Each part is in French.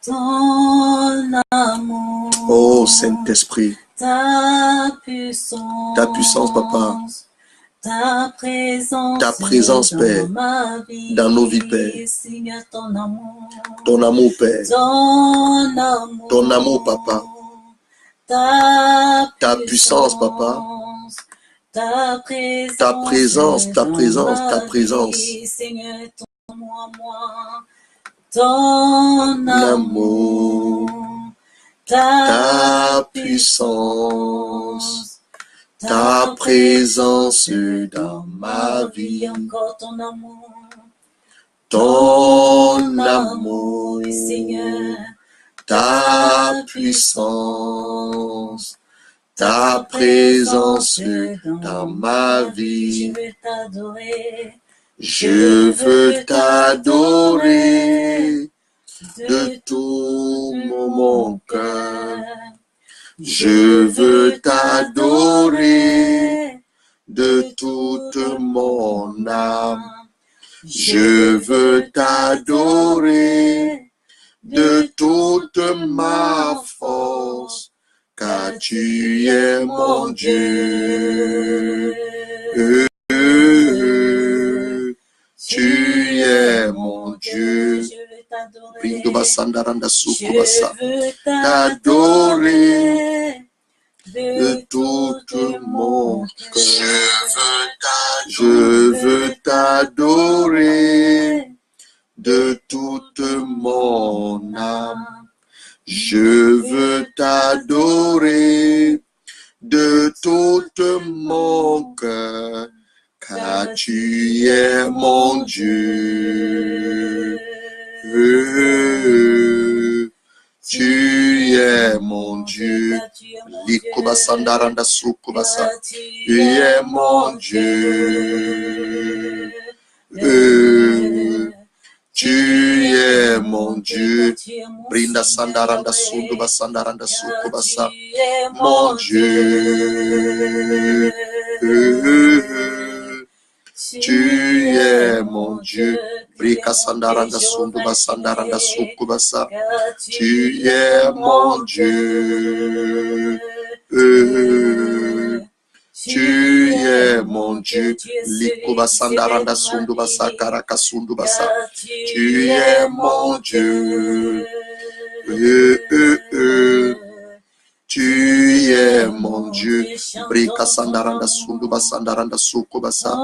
ton amour, oh Saint-Esprit, ta puissance, Papa, ta présence, Père, dans nos vies, Père, Seigneur, ton amour, Père, ton amour, Papa, ta puissance, Papa, ta présence, Seigneur, ton moi, ton amour, ta puissance, ta présence dans ma vie, encore ton amour, Seigneur, ta puissance, ta présence dans ma vie. Je veux t'adorer de tout mon cœur. Je veux t'adorer de toute mon âme. Je veux t'adorer de toute ma force, car tu es mon Dieu. Tu es mon Dieu. Je veux t'adorer de tout mon cœur. Je veux t'adorer de toute mon âme. Je veux t'adorer de tout mon cœur, car tu es mon Dieu. Tu es mon Dieu. Tu es mon Dieu. Tu es mon Dieu. Brinda sandaranda sunduba sandaranda sukubasa. Mon Dieu. Tu es mon Dieu. Brika sandaranda sunduba sandaranda sukubasa. Tu es mon Dieu. Tu es mon Dieu. Likuba sandaranda sunduba sakaraka sunduba sa. Tu es mon Dieu. Tu es mon Dieu. Brika sandaranda sunduba sandaranda sukuba sa.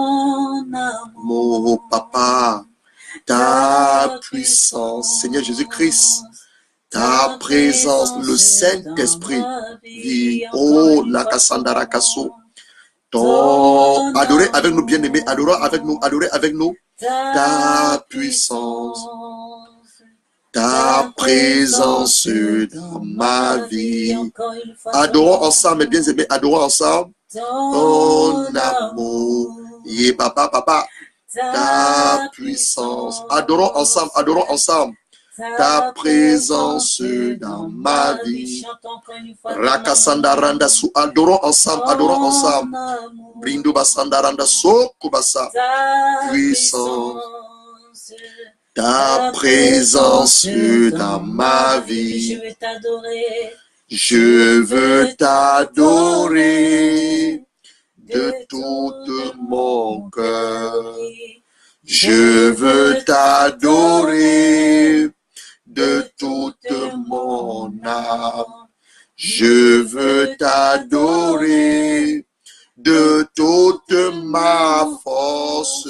Mon papa, ta puissance, Seigneur Jésus-Christ, ta présence, le Saint-Esprit, dit, oh, la Kassandara Kasso, ton, adorez avec nous, bien-aimés, adorez avec nous, ta puissance, ta présence dans ma vie. Adorons ensemble, bien-aimés, adorons ensemble, ton amour, yé papa, ta puissance. Adorons ensemble. Ta présence dans ma vie. Rakasandaranda su. Adorons ensemble. Brindu basandaranda so kubasa. Puissance. Ta présence dans ma vie. Je veux t'adorer de tout mon cœur. Je veux t'adorer de toute mon âme. Je veux t'adorer de toute ma force,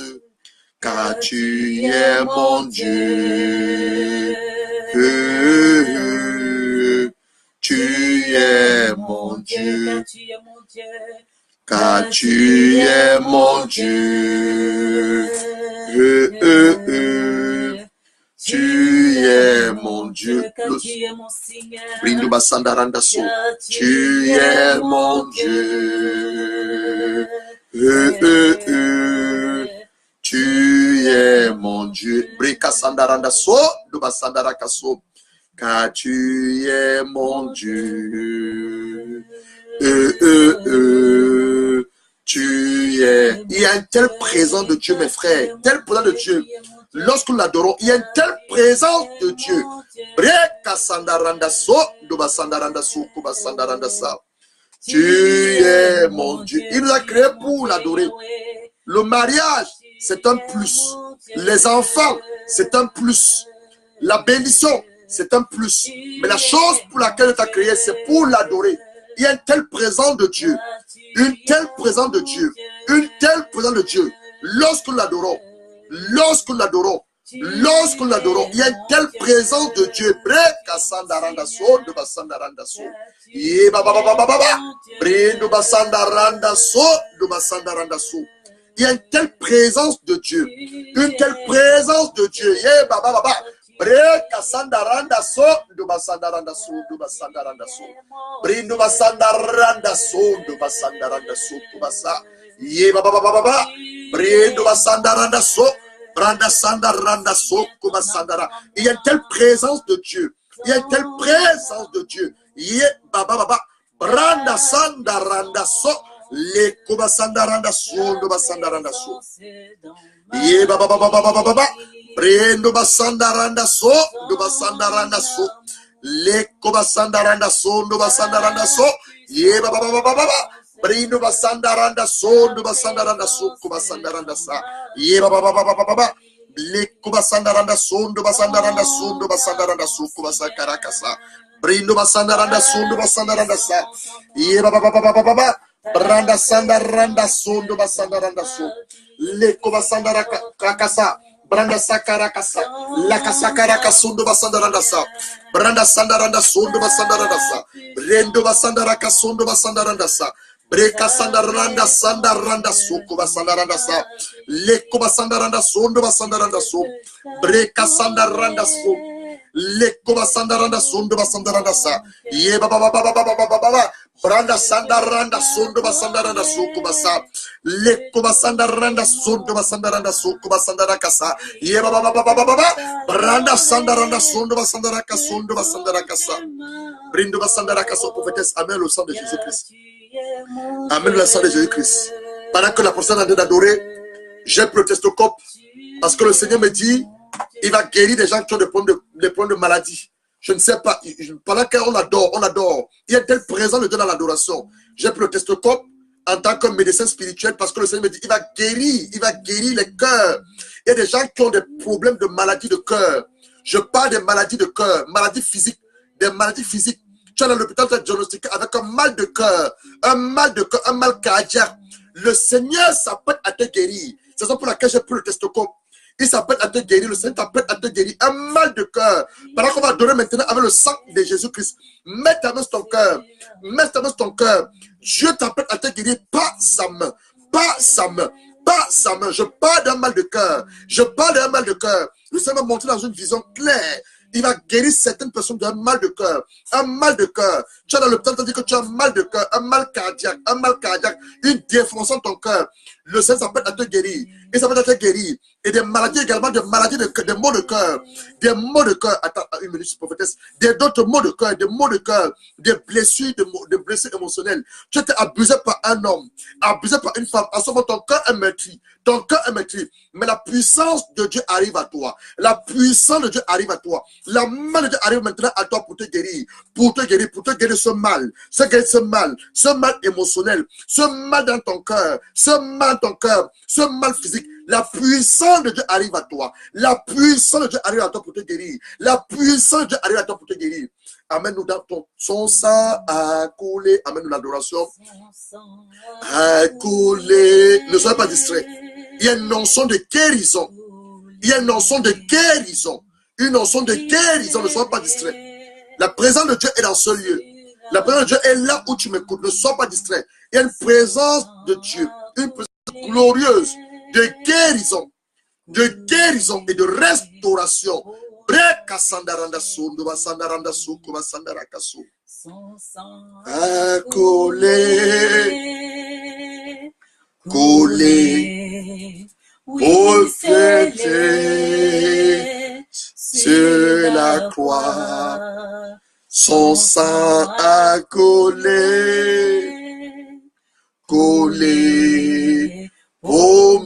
car tu es mon Dieu. Tu es mon Dieu. Car tu es mon Dieu. Tu es mon Dieu. Tu es mon Dieu. Tu es mon Dieu. Car tu es mon Dieu. Tu Tu es. Il y a un tel présent de Dieu, mes frères. Tel présent de Dieu. Lorsque nous l'adorons, il y a une telle présence de Dieu. Tu es mon Dieu. Il nous a créés pour l'adorer. Le mariage, c'est un plus. Les enfants, c'est un plus. La bénédiction, c'est un plus. Mais la chose pour laquelle tu as créé, c'est pour l'adorer. Il y a une telle présence de Dieu. Une telle présence de Dieu. Une telle présence de Dieu. Lorsque nous l'adorons, lorsque nous l'adorons, lorsque nous l'adorons, il y a une telle présence de Dieu. Il y a une telle présence de Dieu. Une telle présence de Dieu. Il y a une telle présence de Dieu. Il y a une telle présence de Dieu. Les Kobasandaranda Sondo Basandaranda So. Ye Baba Baba Baba Baba. Brendo Basandaranda So, do Basandaranda So. Les Kobasandaranda Sondo Basandaranda So. Ye Baba Baba Baba. Brendo Basandaranda So, do Basandaranda So, Kobasandaranda Sa. Ye Baba Baba Baba Baba. Les Kobasandaranda Sondo Basandaranda Sondo Basandaranda So, Kobasakarakasa. Brendo Basandaranda Sondo Basandaranda Sa. Ye Baba Baba Baba Baba. Branda sanda randa sondo basanda randa so leko basanda rakasa branda sakara kasa la kasakara kasondo basanda randa sa branda sanda randa sondo basanda randa sa rendo basanda rakasondo basanda randa sa breka sanda randa soko basanda randa sa leko basanda randa sondo basanda randa so breka sanda randa so leko basanda randa sondo basanda randa sa ye baba baba baba baba baba Branda sanda randa sondo basanda randa soko basa leko basanda randa sondo basanda randa soko basanda rakasa ye baba baba baba baba branda sanda randa sondo basanda rakasondo basanda rakasa brindo basanda rakaso prophétesse amen le sang de Jésus-Christ amen le sang de Jésus-Christ. Pendant que la personne est en train d'adorer, j'ai pris le testoscope parce que le Seigneur me dit il va guérir des gens qui ont des problèmes de maladie. Je ne sais pas, pendant qu'on adore, il y a tel présent de Dieu dans l'adoration. J'ai pris le testoscope en tant que médecin spirituel parce que le Seigneur me dit, il va guérir les cœurs. Il y a des gens qui ont des problèmes de maladie de cœur. Je parle des maladies de cœur, maladies physiques, des maladies physiques. Tu es dans l'hôpital, tu es diagnostiqué avec un mal de cœur, un mal cardiaque. Le Seigneur s'apprête à te guérir. C'est ça pour laquelle j'ai pris le testoscope. Il s'appelle à te guérir, le Seigneur t'appelle à te guérir. Un mal de cœur. Pendant qu'on va donner maintenant avec le sang de Jésus-Christ. Mets ta main sur ton cœur. Mets ta main sur ton cœur. Dieu t'appelle à te guérir. Pas sa main. Pas sa main. Pas sa main. Je parle d'un mal de cœur. Je parle d'un mal de cœur. Le Seigneur m'a montré dans une vision claire. Il va guérir certaines personnes d'un mal de cœur. Un mal de cœur. Tu as dans le temps, tu dis que tu as un mal de cœur, un mal cardiaque, une défonction de ton cœur. Le Seigneur s'appelle à te guérir. Il s'appelle à te guérir. Et des maladies également, des maladies de cœur, des maux de cœur. Des maux de cœur. Attends, une minute, prophétesse. D'autres maux de cœur, des maux de cœur, des blessures, des blessures émotionnelles. Tu as été abusé par un homme, abusé par une femme. En ce moment, ton cœur est meurtri. Ton cœur est meurtri. Mais la puissance de Dieu arrive à toi. La puissance de Dieu arrive à toi. La main de Dieu arrive maintenant à toi pour te guérir. Pour te guérir ce mal. Ce mal émotionnel. Ce mal dans ton cœur. Ce mal dans ton cœur. Ce mal physique. La puissance de Dieu arrive à toi. La puissance de Dieu arrive à toi pour te guérir. La puissance de Dieu arrive à toi pour te guérir. Amène-nous dans son sang a coulé. Amène-nous l'adoration. A coulé. Ne soyez pas distraits. Il y a une notion de guérison. Il y a une notion de guérison. Une notion de guérison. Ne sois pas distrait. La présence de Dieu est dans ce lieu. La présence de Dieu est là où tu m'écoutes. Ne sois pas distrait. Il y a une présence de Dieu. Une présence glorieuse de guérison et de restauration. Collé pour fêter sur la croix, son sang a collé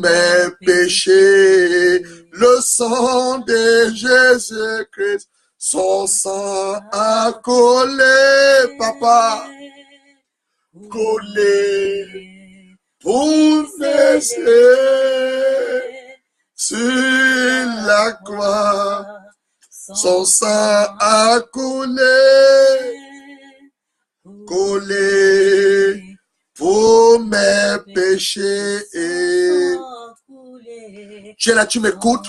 mes péchés. Le sang de Jésus-Christ, son sang a collé, papa, collé pour laisser sur la croix. Son sang a collé, collé pour mes péchés. Tu es là, tu m'écoutes.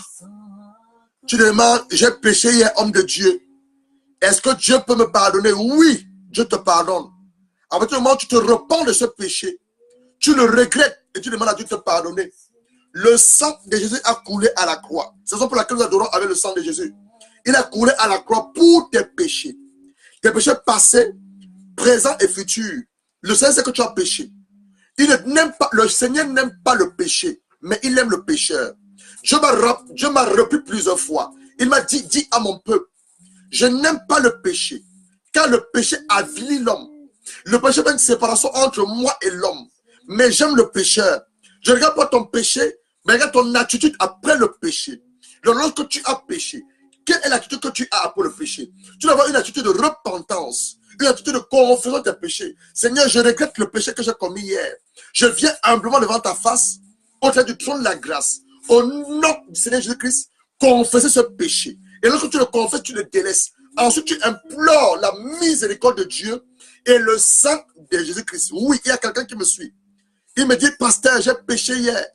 Tu demandes, j'ai péché hier, homme de Dieu. Est-ce que Dieu peut me pardonner? Oui, Dieu te pardonne. À partir du moment où tu te repens de ce péché, tu le regrettes et tu demandes à Dieu de te pardonner. Le sang de Jésus a coulé à la croix. C'est la raison pour laquelle nous adorons avec le sang de Jésus. Il a coulé à la croix pour tes péchés. Tes péchés passés, présents et futurs. Le Seigneur sait que tu as péché. Le Seigneur n'aime pas le péché, mais il aime le pécheur. Dieu m'a repris plusieurs fois. Il m'a dit, dis à mon peuple, je n'aime pas le péché, car le péché avilit l'homme. Le péché fait une séparation entre moi et l'homme. Mais j'aime le pécheur. Je ne regarde pas ton péché, mais regarde ton attitude après le péché. Lorsque tu as péché, quelle est l'attitude que tu as après le péché? Tu dois avoir une attitude de repentance, une attitude de confession de tes péchés. Seigneur, je regrette le péché que j'ai commis hier. Je viens humblement devant ta face, au-delà du trône de la grâce. Au nom du Seigneur Jésus-Christ, confesser ce péché. Et lorsque tu le confesses, tu le délaisses. Ensuite, tu implores la miséricorde de Dieu et le sang de Jésus-Christ. Oui, il y a quelqu'un qui me suit. Il me dit, pasteur, j'ai péché hier.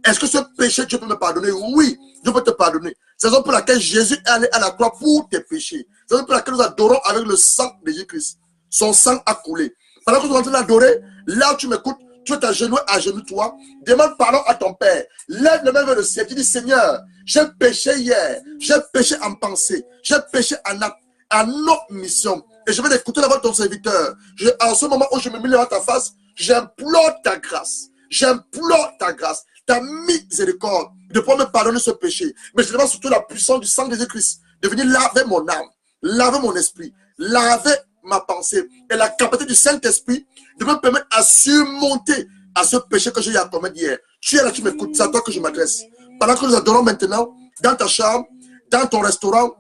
Est-ce que ce péché, Dieu peut me pardonner? Oui, Dieu peut te pardonner. C'est la raison pour laquelle Jésus est allé à la croix pour tes péchés. C'est la raison pour laquelle nous adorons avec le sang de Jésus-Christ. Son sang a coulé. Pendant que tu es en train d'adorer, là où tu m'écoutes, tu es à genoux toi, demande pardon à ton Père. Lève le main vers le ciel. Tu dis, Seigneur, j'ai péché hier. J'ai péché en pensée. J'ai péché en acte, en omission. Et je vais écouter la voix de ton serviteur. En ce moment où je me mets devant ta face, j'implore ta grâce. J'implore ta grâce, ta miséricorde, de pouvoir me pardonner ce péché. Mais je demande surtout la puissance du sang de Jésus-Christ de venir laver mon âme, laver mon esprit, laver ma pensée et la capacité du Saint-Esprit de me permettre à surmonter à ce péché que j'ai eu à commettre hier. Tu es là, tu m'écoutes, c'est à toi que je m'adresse. Pendant que nous adorons maintenant, dans ta chambre, dans ton restaurant,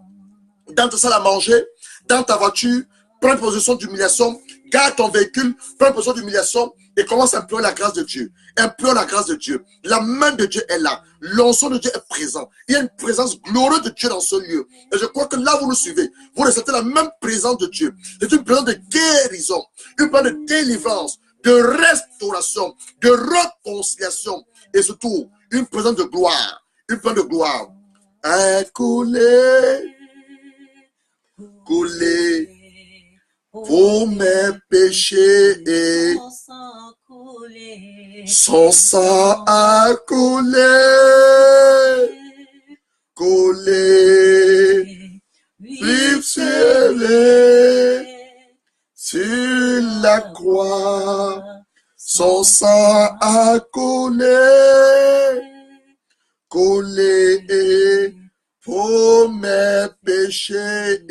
dans ta salle à manger, dans ta voiture, prends une position d'humiliation, garde ton véhicule, prends une position d'humiliation et commence à implorer la grâce de Dieu. Implore la grâce de Dieu. La main de Dieu est là. L'onction de Dieu est présent. Il y a une présence glorieuse de Dieu dans ce lieu. Et je crois que là, vous nous suivez. Vous ressentez la même présence de Dieu. C'est une présence de guérison, une présence de délivrance, de restauration, de réconciliation et surtout une présence de gloire. Une présence de gloire. Coulé, coulé pour mes péchés. Son sang a coulé, coulé, vif scellé sur la croix. Son sang a coulé, coulé pour mes péchés.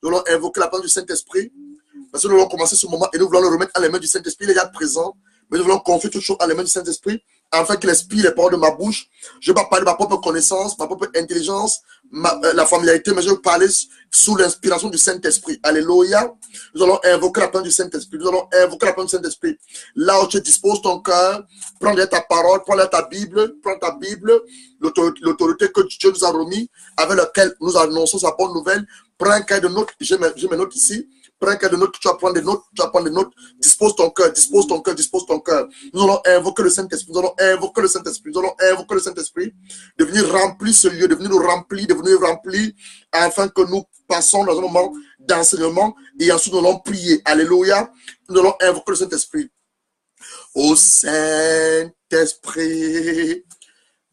Nous allons invoquer la parole du Saint-Esprit. Parce que nous allons commencer ce moment et nous voulons le remettre à les mains du Saint-Esprit. Il est déjà présent. Mais nous voulons confier toute chose à les mains du Saint-Esprit. Afin qu'il inspire les paroles de ma bouche. Je ne vais pas parler de ma propre connaissance, ma propre intelligence, la familiarité, mais je vais parler sous l'inspiration du Saint-Esprit. Alléluia. Nous allons invoquer la parole du Saint-Esprit. Nous allons invoquer la parole du Saint-Esprit. Là où tu disposes ton cœur, prends ta parole, prends ta Bible, l'autorité que Dieu nous a remis, avec laquelle nous annonçons sa bonne nouvelle. Prends un cahier de notes. J'ai mes notes ici. Prends un cahier de notes, tu vas prendre des notes, dispose ton cœur, dispose ton cœur, dispose ton cœur. Nous allons invoquer le Saint-Esprit, nous allons invoquer le Saint-Esprit, nous allons invoquer le Saint-Esprit, de venir remplir ce lieu, de venir nous remplir, afin que nous passons dans un moment d'enseignement et ensuite nous allons prier. Alléluia. Nous allons invoquer le Saint-Esprit. Ô Saint-Esprit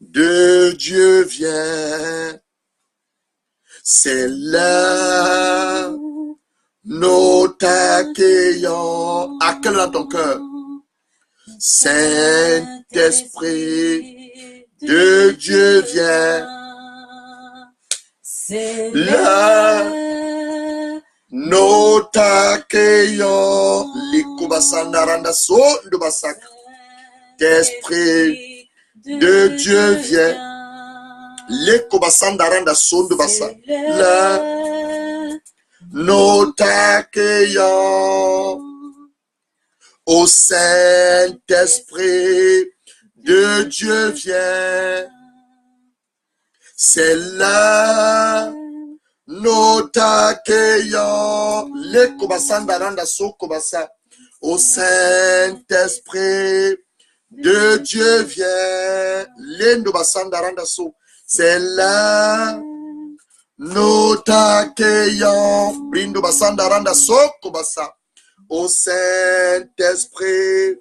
de Dieu viens, c'est là. Nous t'accueillons. Accueille dans ton cœur. Saint-Esprit de Dieu viens. C'est là. Nous t'accueillons. Saint-Esprit de Dieu vient. Lekobasandaranda sondobasa. Nous t'accueillons. Ô Saint-Esprit de Dieu vient. C'est là. Nous t'accueillons. Lekobasandaranda sokobasa. Ô Saint-Esprit de Dieu vient. Lendobasandaranda so. C'est là. Nous t'accueillons. Brindo basandaranda sokobasa. Ô Saint-Esprit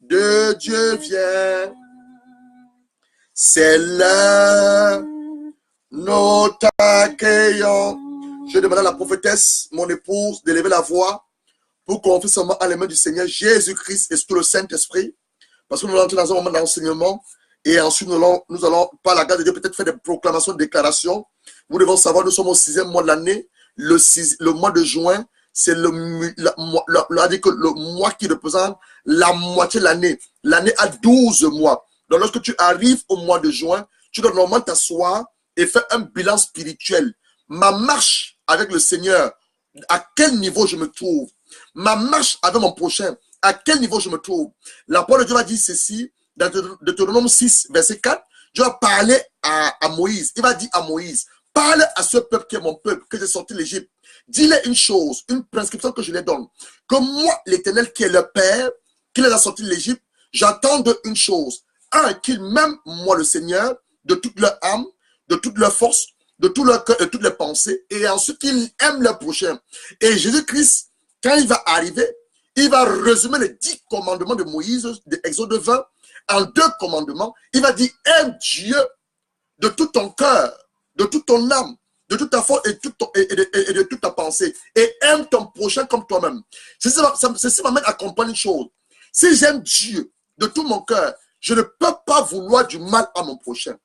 de Dieu vient. C'est là. Nous t'accueillons. Je demande à la prophétesse, mon épouse, d'élever la voix pour qu'on fasse seulement à les mains du Seigneur Jésus-Christ et surtout le Saint-Esprit. Parce que nous allons entrer dans un moment d'enseignement et ensuite nous allons, par la grâce de Dieu, peut-être faire des proclamations, des déclarations. Nous devons savoir, nous sommes au 6e mois de l'année. Le mois de juin, c'est le mois qui représente la moitié de l'année. L'année a 12 mois. Donc lorsque tu arrives au mois de juin, tu dois normalement t'asseoir et faire un bilan spirituel. Ma marche avec le Seigneur, à quel niveau je me trouve? Ma marche avec mon prochain, à quel niveau je me trouve? La parole de Dieu va dire ceci, dans Deutéronome 6, verset 4, Dieu va parler à Moïse. Il va dire à Moïse, parle à ce peuple qui est mon peuple, que j'ai sorti de l'Égypte. Dis-les une chose, une prescription que je les donne. Que moi, l'Éternel qui est le Père, qui les a sortis de l'Égypte, j'attends de une chose. Un, qu'ils m'aiment, moi le Seigneur, de toute leur âme, de toute leur force, de tout leur cœur, de toutes les pensées. Et ensuite, qu'ils aiment leur prochain. Et Jésus-Christ, quand il va arriver, il va résumer les 10 commandements de Moïse, de Exode 20, en 2 commandements. Il va dire, aime Dieu de tout ton cœur, de toute ton âme, de toute ta force et de toute ta pensée. Et aime ton prochain comme toi-même. Ceci m'amène à comprendre une chose. Si j'aime Dieu de tout mon cœur, je ne peux pas vouloir du mal à mon prochain.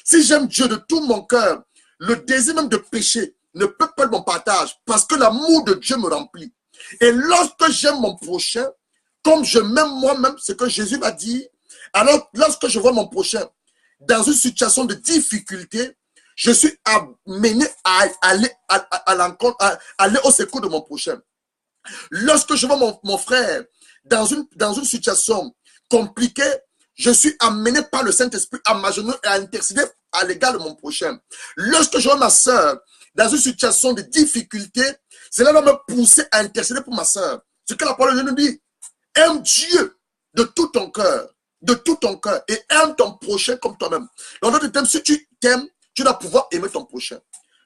Si j'aime Dieu de tout mon cœur, le désir même de pécher ne peut pas être mon partage parce que l'amour de Dieu me remplit. Et lorsque j'aime mon prochain, comme je m'aime moi-même, c'est que Jésus m'a dit, alors lorsque je vois mon prochain dans une situation de difficulté, je suis amené à aller au secours de mon prochain. Lorsque je vois mon frère dans une situation compliquée, je suis amené par le Saint-Esprit à m'agenouiller et à intercéder à l'égard de mon prochain. Lorsque je vois ma soeur dans une situation de difficulté, cela va me pousser à intercéder pour ma soeur. Ce que la parole de Dieu nous dit, aime Dieu de tout ton cœur, et aime ton prochain comme toi-même. Dans d'autres termes, si tu t'aimes, tu dois pouvoir aimer ton prochain.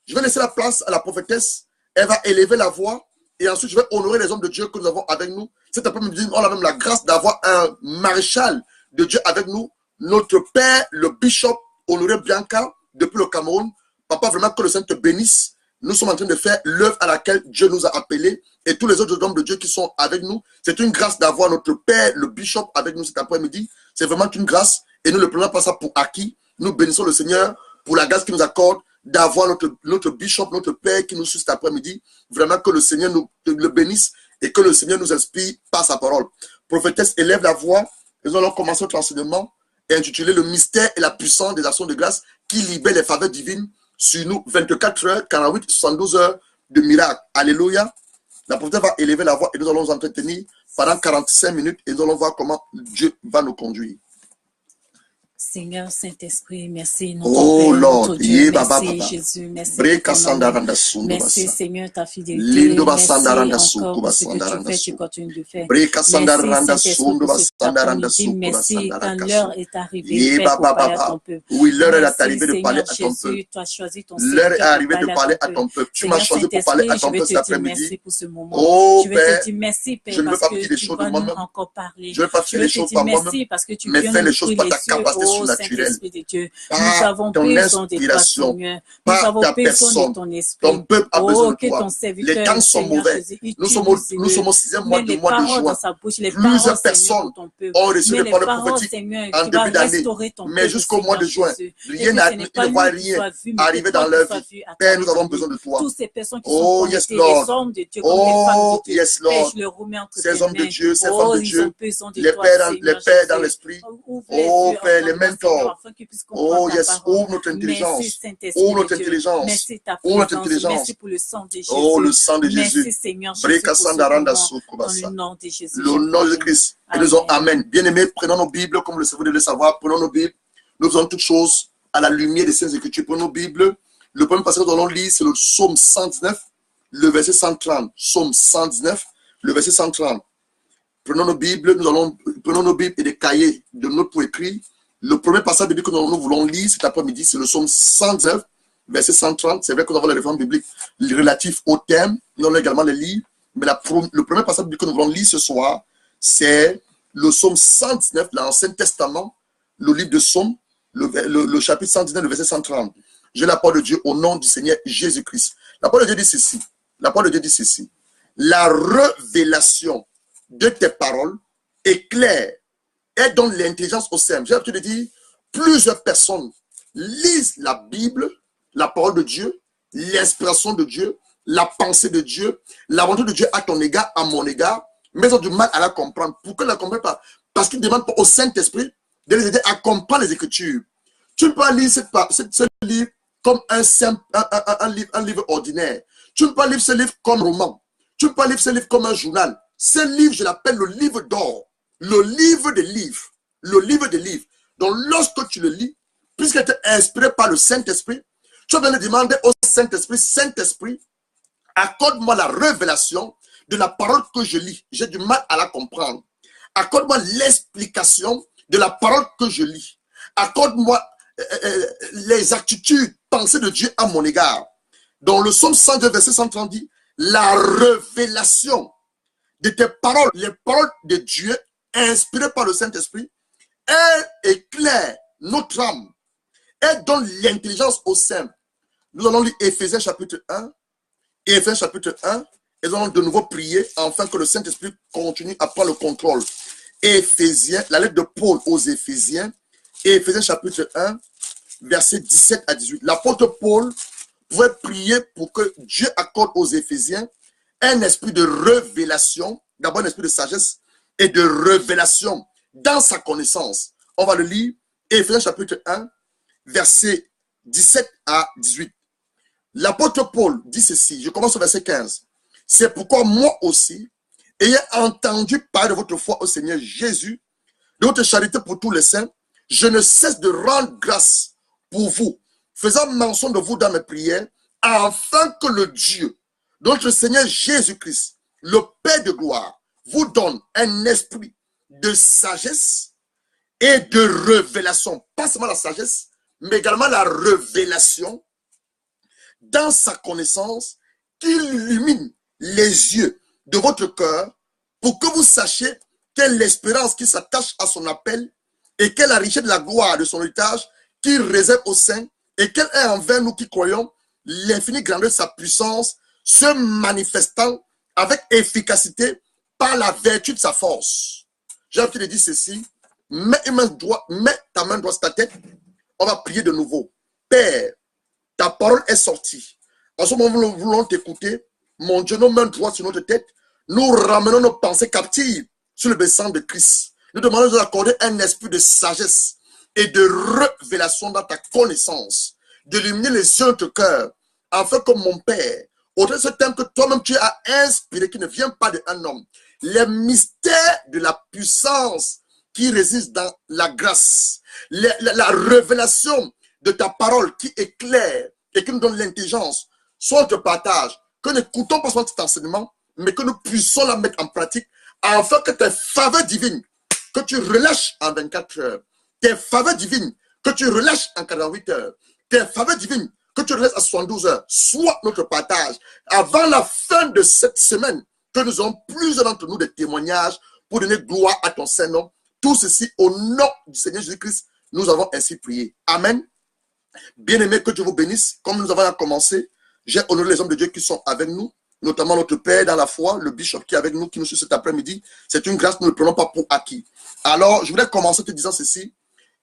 Je vais laisser la place à la prophétesse. Elle va élever la voix et ensuite je vais honorer les hommes de Dieu que nous avons avec nous. Cet après-midi, on a même la grâce d'avoir un maréchal de Dieu avec nous. Notre père, le bishop Honoré Bianca, depuis le Cameroun. Papa, vraiment que le Saint te bénisse. Nous sommes en train de faire l'œuvre à laquelle Dieu nous a appelés et tous les autres hommes de Dieu qui sont avec nous. C'est une grâce d'avoir notre père, le bishop, avec nous cet après-midi. C'est vraiment une grâce et nous ne prenons pas ça pour acquis. Nous bénissons le Seigneur pour la grâce qu'il nous accorde d'avoir notre bishop, notre père qui nous suit cet après-midi. Vraiment que le Seigneur nous le bénisse et que le Seigneur nous inspire par sa parole. Prophétesse, élève la voix. Nous allons commencer notre enseignement et intituler le mystère et la puissance des actions de grâce qui libèrent les faveurs divines sur nous. 24 heures, 48, 72 heures de miracle. Alléluia. La prophétesse va élever la voix et nous allons nous entretenir pendant 45 minutes et nous allons voir comment Dieu va nous conduire. Seigneur Saint-Esprit, merci. Oh Lord, merci Jésus, merci. Merci Seigneur, ta fidélité. Merci encore pour ce que tu fais, tu continues de faire. Merci quand l'heure est arrivée, Père, pour parler à ton peuple. Oui, l'heure est arrivée de parler à ton peuple. Tu as choisi ton l'heure est arrivée de parler à ton peuple. Tu m'as choisi pour parler à ton peuple cet après-midi. Oh Père, je ne veux pas dire les choses de moi-même. Je ne veux pas faire les choses par moi-même, mais faire les choses par ta capacité surnaturel, Saint-Esprit de Dieu, nous par avons ton besoin de toi, inspiration, Seigneur. Nous par avons ta besoin de personne. ton esprit. Ton peuple a besoin Oh, de que toi. ton Les serviteur, temps sont Seigneur mauvais. Jésus, Nous sommes au utilise-le. sixième Mets mois de les mois de paroles dans juin. sa bouche, les Plusieurs paroles, Seigneur, personnes pour ton peuple. ont reçu Mets des les paroles paroles, prophétiques Seigneur, en qui va début d'année. restaurer ton Mais peuple, jusqu'au mois de Seigneur juin, Jésus. Et rien que ce n'est il pas ne voit lui qui rien soit vu, mais arriver que toi dans qui leur sois vie. vu à Père, travers nous avons ta vie. besoin de toi. Toutes ces personnes qui sont Oh, yes, connectées, Lord. les hommes de Dieu comme les femmes Oh, de Dieu. yes, Père, Lord. je les remets entre Ces tes hommes de mains. Dieu, ces femmes Oh, de ils ont Dieu, besoin de les toi, pères Seigneur dans Jésus. l'esprit. Ouvre les Oh, yeux Père, les entendants, Seigneur, mentors. afin qu'ils puissent comprendre Oh, ta yes, parole. ouvre notre Merci, intelligence. Saint-Esprit Ouvre de notre Dieu. intelligence. Merci ta Ouvre notre présence. intelligence. Merci pour le sang de Jésus. Oh, le sang de Jésus. Merci, Seigneur Jésus, Breka pour ce sandaranda moment. Dans le sukubasa. nom de Jésus, Le j'ai nom de prié. Christ. Et nous disons Amen. Amen. Bien-aimés, prenons nos Bibles, comme vous devez le savoir, prenons nos Bibles. Nous faisons toutes choses à la lumière des Saintes Écritures. Prenons nos Bibles. Le premier passage que nous allons lire, c'est le psaume 119, le verset 130. Psaume 119, le verset 130. Prenons nos Bibles, prenons nos Bibles et des cahiers de notes pour écrire. Le premier passage biblique que nous voulons lire cet après-midi, c'est le psaume 119, verset 130. C'est vrai que nous avons les références bibliques relatifs au thème. Nous allons également les lire. Mais le premier passage biblique que nous voulons lire ce soir, c'est le psaume 119, l'Ancien Testament, le livre de Psaume, le chapitre 119, le verset 130. J'ai la parole de Dieu au nom du Seigneur Jésus-Christ. La parole de Dieu dit ceci. La parole de Dieu dit ceci. La révélation de tes paroles est claire et donne l'intelligence au simple. J'ai l'habitude de dire, plusieurs personnes lisent la Bible, la parole de Dieu, l'inspiration de Dieu, la pensée de Dieu, la volonté de Dieu à ton égard, à mon égard, mais ils ont du mal à la comprendre. Pourquoi ils ne la comprennent pas? Parce qu'ils demandent au Saint-Esprit de les aider à comprendre les Écritures. Tu ne peux pas lire ce livre comme un livre ordinaire. Tu ne peux pas lire ce livre comme roman. Tu ne peux pas lire ce livre comme un journal. Ce livre, je l'appelle le livre d'or. Le livre des livres. Le livre des livres. Donc, lorsque tu le lis, puisqu'il est inspiré par le Saint-Esprit, tu vas venir demander au Saint-Esprit, Saint-Esprit, accorde-moi la révélation de la parole que je lis. J'ai du mal à la comprendre. Accorde-moi l'explication de la parole que je lis. Accorde-moi les attitudes, pensées de Dieu à mon égard. Dans le psaume 102, verset 130 dit, la révélation de tes paroles, les paroles de Dieu inspirées par le Saint-Esprit, elle éclaire notre âme. Elle donne l'intelligence au simple. Nous allons lire Éphésiens chapitre 1. Et Éphésiens chapitre 1, et nous allons de nouveau prier afin que le Saint-Esprit continue à prendre le contrôle. Éphésiens, la lettre de Paul aux Éphésiens, et Éphésiens chapitre 1, versets 17 à 18. L'apôtre Paul pouvait prier pour que Dieu accorde aux Éphésiens un esprit de révélation, d'abord un esprit de sagesse et de révélation dans sa connaissance. On va le lire, Éphésiens chapitre 1, versets 17 à 18. L'apôtre Paul dit ceci, je commence au verset 15. C'est pourquoi moi aussi, ayant entendu parler de votre foi au Seigneur Jésus, de votre charité pour tous les saints, je ne cesse de rendre grâce pour vous, faisant mention de vous dans mes prières, afin que le Dieu, notre Seigneur Jésus-Christ, le Père de gloire, vous donne un esprit de sagesse et de révélation. Pas seulement la sagesse, mais également la révélation dans sa connaissance, qu'il illumine les yeux de votre cœur pour que vous sachiez quelle est l'espérance qui s'attache à son appel et quelle est la richesse de la gloire de son héritage qu'il réserve aux saints et quelle est envers nous qui croyons l'infinie grandeur de sa puissance se manifestant avec efficacité par la vertu de sa force. J'ai envie de dire ceci, mets ta main droite sur ta tête, on va prier de nouveau. Père, ta parole est sortie. En ce moment, nous voulons t'écouter. Mon Dieu, nos mains droites sur notre tête, nous ramenons nos pensées captives sur le bassin de Christ. Nous demandons d'accorder un esprit de sagesse et de révélation dans ta connaissance, d'illuminer les yeux de ton cœur, afin que mon Père, au-delà de ce thème que toi-même tu as inspiré, qui ne vient pas d'un homme, les mystères de la puissance qui réside dans la grâce, la révélation de ta parole qui éclaire et qui nous donne l'intelligence, soit on te partage, que nous n'écoutons pas seulement cet enseignement, mais que nous puissions la mettre en pratique, afin que tes faveurs divines, que tu relâches en 24 heures, tes faveurs divines, que tu relâches en 48 heures, tes faveurs divines, que tu relâches à 72 heures, soit notre partage, avant la fin de cette semaine, que nous aurons plusieurs d'entre nous des témoignages pour donner gloire à ton Saint-Nom. Tout ceci au nom du Seigneur Jésus-Christ, Nous avons ainsi prié. Amen. Bien-aimés, que Dieu vous bénisse. Comme nous avons commencé, j'ai honoré les hommes de Dieu qui sont avec nous, notamment notre Père dans la foi, le bishop qui est avec nous, qui nous suit cet après-midi. C'est une grâce, nous ne le prenons pas pour acquis. Alors, je voudrais commencer en te disant ceci.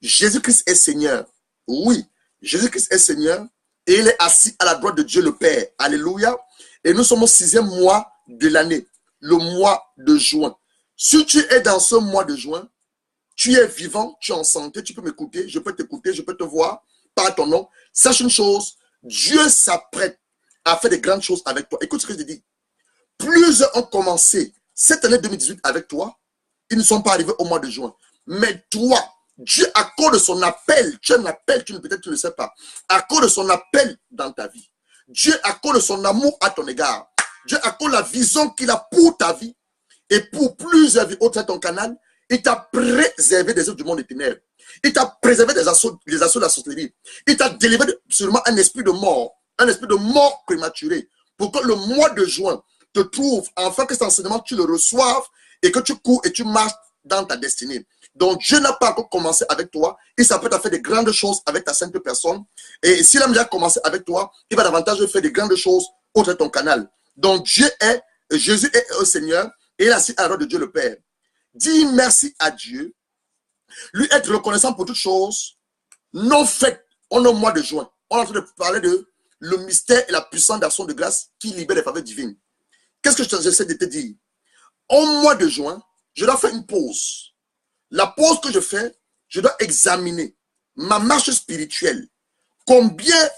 Jésus-Christ est Seigneur. Oui, Jésus-Christ est Seigneur et il est assis à la droite de Dieu le Père. Alléluia. Et nous sommes au 6e mois de l'année, le mois de juin. Si tu es dans ce mois de juin, tu es vivant, tu es en santé, tu peux m'écouter, je peux t'écouter, je peux te voir par ton nom. Sache une chose, Dieu s'apprête à faire des grandes choses avec toi. Écoute ce que je te dis. Plusieurs ont commencé cette année 2018 avec toi. Ils ne sont pas arrivés au mois de juin. Mais toi, Dieu accorde son appel. Tu as un appel, peut-être tu ne le sais pas. Accorde son appel dans ta vie. Dieu accorde son amour à ton égard. Dieu accorde la vision qu'il a pour ta vie. Et pour plusieurs vies au travers de ton canal, il t'a préservé des œuvres du monde des ténèbres. Il t'a préservé des assauts de la sorcellerie. Il t'a délivré seulement un esprit de mort prématurée. Pour que le mois de juin te trouve, afin que cet enseignement, tu le reçoives et que tu cours et tu marches dans ta destinée. Donc, Dieu n'a pas encore commencé avec toi. Il s'apprête à faire de grandes choses avec ta sainte personne. Et s'il a déjà commencé avec toi, il va davantage faire de grandes choses autour de ton canal. Donc, Jésus est le Seigneur et il est assis à la droite de Dieu le Père. Dis merci à Dieu. Lui être reconnaissant pour toutes choses non faites en un mois de juin. On est en train de parler de le mystère et la puissance d'action de grâce qui libère les faveurs divines. Qu'est-ce que j'essaie de te dire? Au mois de juin, je dois faire une pause. La pause que je fais, je dois examiner ma marche spirituelle. Combien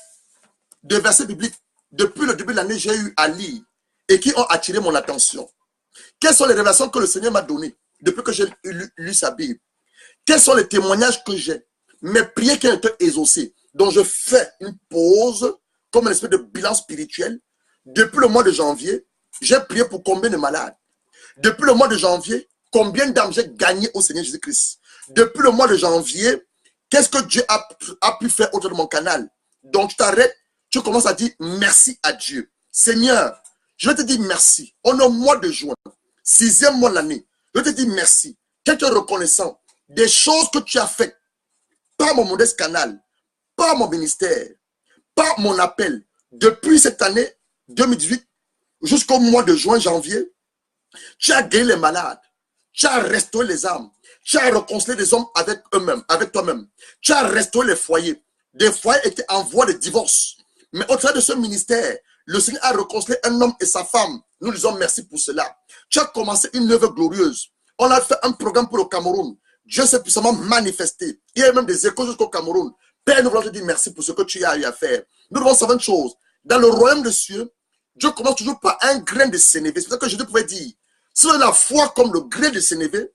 de versets bibliques depuis le début de l'année j'ai eu à lire et qui ont attiré mon attention? Quelles sont les révélations que le Seigneur m'a données depuis que j'ai lu sa Bible? Quels sont les témoignages que j'ai? Mes prières qui ont été exaucées. Donc je fais une pause comme un espèce de bilan spirituel. Depuis le mois de janvier, j'ai prié pour combien de malades? Depuis le mois de janvier, combien d'âmes j'ai gagné au Seigneur Jésus-Christ? Depuis le mois de janvier, qu'est-ce que Dieu a pu faire autour de mon canal? Donc tu t'arrêtes, tu commences à dire merci à Dieu. Seigneur, je vais te dire merci. On est au mois de juin, 6e mois de l'année. Je vais te dire merci. Que tu es reconnaissant des choses que tu as faites par mon modeste canal, par mon ministère, par mon appel. Depuis cette année 2018 jusqu'au mois de juin, janvier, tu as guéri les malades. Tu as restauré les âmes. Tu as réconcilié les hommes avec eux-mêmes, avec toi-même. Tu as restauré les foyers. Des foyers étaient en voie de divorce. Mais au travers de ce ministère, le Seigneur a réconcilié un homme et sa femme. Nous disons merci pour cela. Tu as commencé une œuvre glorieuse. On a fait un programme pour le Cameroun. Dieu s'est puissamment manifesté. Il y a même des échos jusqu'au Cameroun. Père, nous voulons te dire merci pour ce que tu as eu à faire. Nous devons savoir une chose. Dans le royaume des cieux, Dieu commence toujours par un grain de sénévé. C'est pour ça que Jésus pouvait dire, si vous avez la foi comme le grain de sénévé,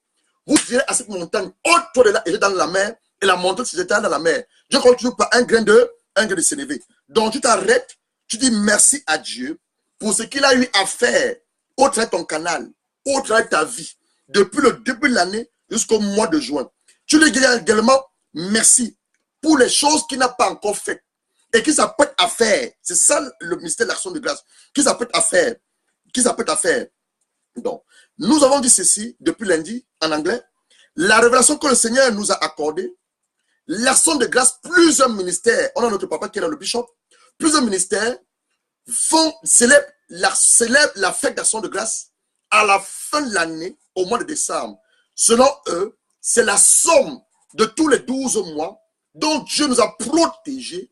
vous direz à cette montagne, ôte-toi de là et jette dans la mer, et la montagne se jette dans la mer. Dieu commence toujours par un grain de sénévé. Donc tu t'arrêtes, tu dis merci à Dieu pour ce qu'il a eu à faire au travers de ton canal, au travers de ta vie, depuis le début de l'année jusqu'au mois de juin. Tu lui dis également merci pour les choses qu'il n'a pas encore faites et qui s'apprête à faire. C'est ça le mystère de l'action de grâce. Qui s'apprête à faire. Qui s'apprête à faire. Donc, nous avons dit ceci depuis lundi en anglais. La révélation que le Seigneur nous a accordée, l'action de grâce, plusieurs ministères, on a notre papa qui est dans le bishop, plusieurs ministères célèbrent la fête d'action de grâce à la fin de l'année, au mois de décembre. Selon eux, c'est la somme de tous les 12 mois dont Dieu nous a protégés.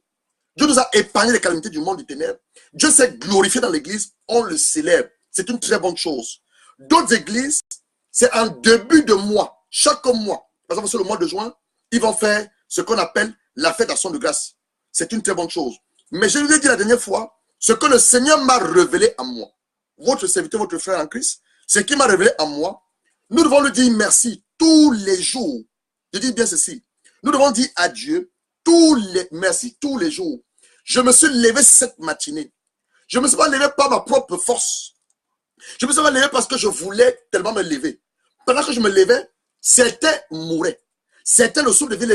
Dieu nous a épargné les calamités du monde des ténèbres. Dieu s'est glorifié dans l'église, on le célèbre. C'est une très bonne chose. D'autres églises, c'est en début de mois, chaque mois. Par exemple, sur le mois de juin, ils vont faire ce qu'on appelle la fête d'action de grâce. C'est une très bonne chose. Mais je vous ai dit la dernière fois, ce que le Seigneur m'a révélé à moi, votre serviteur, votre frère en Christ, ce qu'il m'a révélé à moi, nous devons lui dire merci tous les jours. Je dis bien ceci. Nous devons dire à Dieu merci tous les jours. Je me suis levé cette matinée. Je ne me suis pas levé par ma propre force. Je me suis pas levé parce que je voulais tellement me lever. Pendant que je me levais, certains mouraient. Certains, le souffle de vie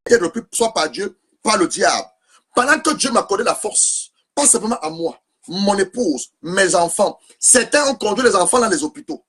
était repris soit par Dieu, par le diable. Pendant que Dieu m'accordait la force, pas simplement à moi, mon épouse, mes enfants, certains ont conduit les enfants dans les hôpitaux.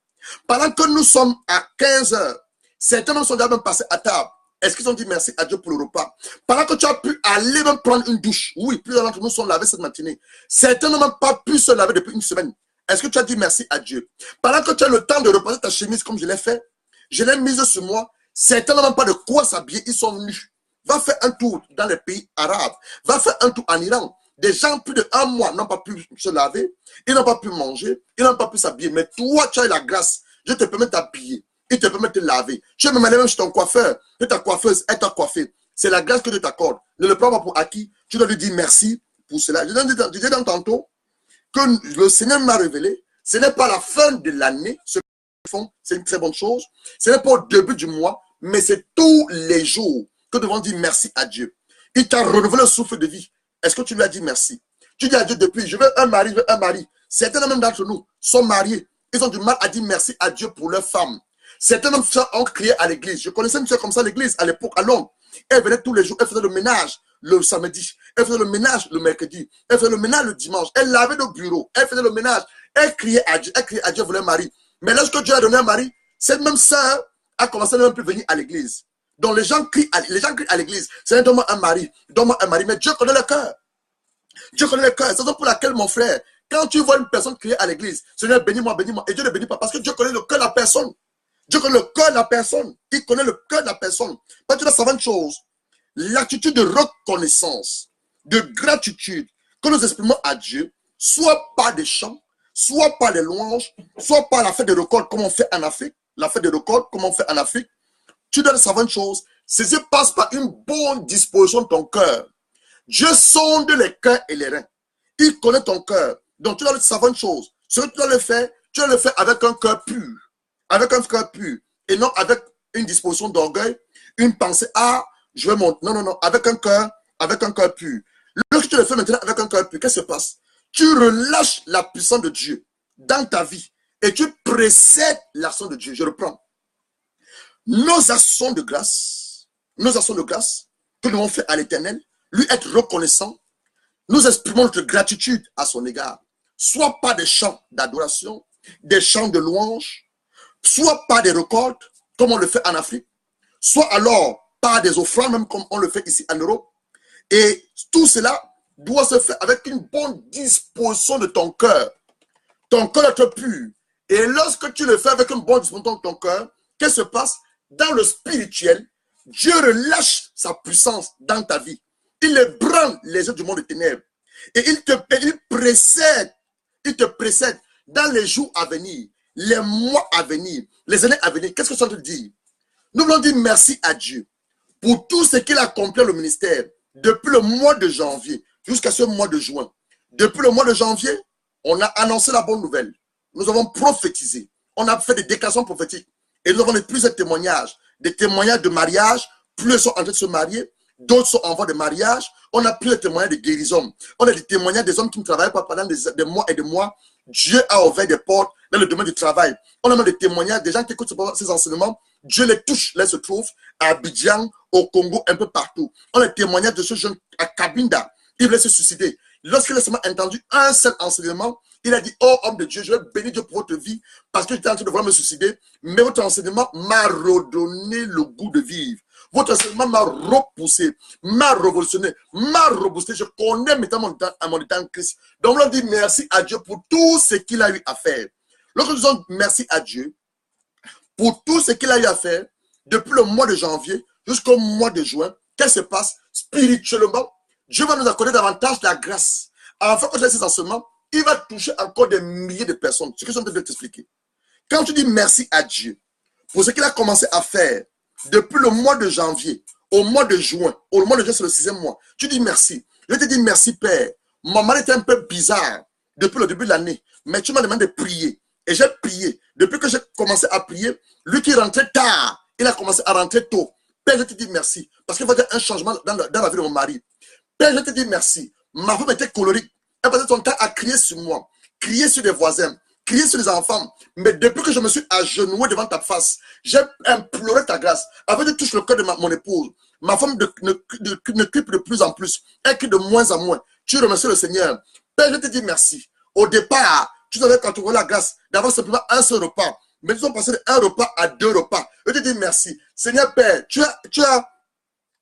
Pendant que nous sommes à 15 heures, certains nous sont déjà même passés à table. Est-ce qu'ils ont dit merci à Dieu pour le repas? Pendant que tu as pu aller même prendre une douche. Oui, plusieurs d'entre nous sont lavés cette matinée. Certains n'ont même pas pu se laver depuis une semaine. Est-ce que tu as dit merci à Dieu? Pendant que tu as le temps de reposer ta chemise comme je l'ai fait, je l'ai mise sur moi. Certains n'ont même pas de quoi s'habiller, ils sont nus. Va faire un tour dans les pays arabes. Va faire un tour en Iran. Des gens, plus de 1 mois, n'ont pas pu se laver. Ils n'ont pas pu manger. Ils n'ont pas pu s'habiller. Mais toi, tu as la grâce. Je te permets de t'habiller. Il te permet de te laver. Tu es même allé même chez ton coiffeur. Que ta coiffeuse, elle t'a coiffé. C'est la grâce que Dieu t'accorde. Ne le prends pas pour acquis. Tu dois lui dire merci pour cela. Je disais dans tantôt que le Seigneur m'a révélé. Ce n'est pas la fin de l'année. Ce qu'ils font, c'est une très bonne chose. Ce n'est pas au début du mois. Mais c'est tous les jours que nous devons dire merci à Dieu. Il t'a renouvelé le souffle de vie. Est-ce que tu lui as dit merci? Tu dis à Dieu depuis, je veux un mari, je veux un mari. Certains même d'entre nous sont mariés. Ils ont du mal à dire merci à Dieu pour leurs femmes. Certains hommes ont crié à l'église. Je connaissais une soeur comme ça à l'église à l'époque à Londres. Elle venait tous les jours, elle faisait le ménage le samedi, elle faisait le ménage le mercredi, elle faisait le ménage le dimanche, elle lavait le bureau, elle faisait le ménage, elle criait à Dieu, elle voulait un mari. Mais lorsque Dieu a donné un mari, cette même soeur a commencé à ne même plus venir à l'église. Donc les gens crient à l'église, c'est donne-moi un mari, mais Dieu connaît le cœur. Dieu connaît le cœur. C'est la raison pour laquelle, mon frère, quand tu vois une personne crier à l'église, Seigneur, bénis-moi, bénis-moi, et Dieu ne bénit pas, parce que Dieu connaît le cœur de la personne. Dieu connaît le cœur de la personne. Il connaît le cœur de la personne. Mais tu dois savoir une chose, l'attitude de reconnaissance, de gratitude que nous exprimons à Dieu, soit par des chants, soit par des louanges, soit par la fête de récolte, comme on fait en Afrique, la fête de récolte, comme on fait en Afrique, tu dois savoir une chose, ceci passe par une bonne disposition de ton cœur. Dieu sonde les cœurs et les reins. Il connaît ton cœur. Donc tu dois savoir une chose, ce que tu dois le faire avec un cœur pur. Avec un cœur pur. Et non avec une disposition d'orgueil, une pensée, ah, je vais monter. Non, non, non, avec un cœur pur. Lorsque tu le fais maintenant avec un cœur pur, qu'est-ce qui se passe? Tu relâches la puissance de Dieu dans ta vie et tu précèdes l'action de Dieu. Je reprends. Nos actions de grâce que nous avons fait à l'Éternel, lui être reconnaissant, nous exprimons notre gratitude à son égard, soit par des chants d'adoration, des chants de louange, soit par des récoltes, comme on le fait en Afrique, soit alors par des offrandes, même comme on le fait ici en Europe. Et tout cela doit se faire avec une bonne disposition de ton cœur. Ton cœur doit être pur. Et lorsque tu le fais avec une bonne disposition de ton cœur, qu'est-ce qui se passe? Dans le spirituel, Dieu relâche sa puissance dans ta vie. Il ébranle les œuvres du monde des ténèbres. Et il te précède dans les jours à venir, les mois à venir, les années à venir. Qu'est-ce que ça veut dire? Nous voulons dire merci à Dieu pour tout ce qu'il a accompli au ministère depuis le mois de janvier jusqu'à ce mois de juin. Depuis le mois de janvier, on a annoncé la bonne nouvelle. Nous avons prophétisé. On a fait des déclarations prophétiques. Et nous avons plusieurs témoignages. Des témoignages de mariage. Plusieurs sont en train de se marier. D'autres sont en voie de mariage. On a plusieurs témoignages de guérison. On a des témoignages des hommes qui ne travaillent pas pendant des mois et des mois. Dieu a ouvert des portes dans le domaine du travail. On a même des témoignages des gens qui écoutent ces enseignements. Dieu les touche, là se trouve à Abidjan, au Congo, un peu partout. On a des témoignages de ce jeune à Kabinda. Il voulait se suicider. Lorsqu'il a seulement entendu un seul enseignement, il a dit, oh homme de Dieu, je vais bénir Dieu pour votre vie parce que j'étais en train de vouloir me suicider. Mais votre enseignement m'a redonné le goût de vivre. Votre enseignement m'a repoussé, m'a révolutionné, m'a reboosté. Je connais maintenant mon état en Christ. Donc on dit merci à Dieu pour tout ce qu'il a eu à faire. Lorsque nous disons merci à Dieu pour tout ce qu'il a eu à faire depuis le mois de janvier jusqu'au mois de juin, qu'est-ce qui se passe spirituellement? Dieu va nous accorder davantage la grâce. Enfin, quand tu as ces enseignements, il va toucher encore des milliers de personnes. Ce que je suis en train de t'expliquer. Quand tu dis merci à Dieu pour ce qu'il a commencé à faire depuis le mois de janvier au mois de juin, au mois de juin c'est le 6e mois, tu dis merci. Je te dis merci Père. Mon mari était un peu bizarre depuis le début de l'année, mais tu m'as demandé de prier. Et j'ai prié. Depuis que j'ai commencé à prier, lui qui rentrait tard, il a commencé à rentrer tôt. Père, je te dis merci. Parce qu'il va y avoir un changement dans la vie de mon mari. Père, je te dis merci. Ma femme était colérique. Elle passait son temps à crier sur moi, crier sur les voisins, crier sur les enfants. Mais depuis que je me suis agenouillé devant ta face, j'ai imploré ta grâce. Afin de toucher le cœur de mon épouse. Ma femme ne crie de plus en plus. Elle crie de moins en moins. Tu remercies le Seigneur. Père, je te dis merci. Au départ, tu devais quand tu vois la grâce d'avoir simplement un seul repas. Mais nous sommes passés de 1 repas à 2 repas. Je te dis merci. Seigneur Père, tu as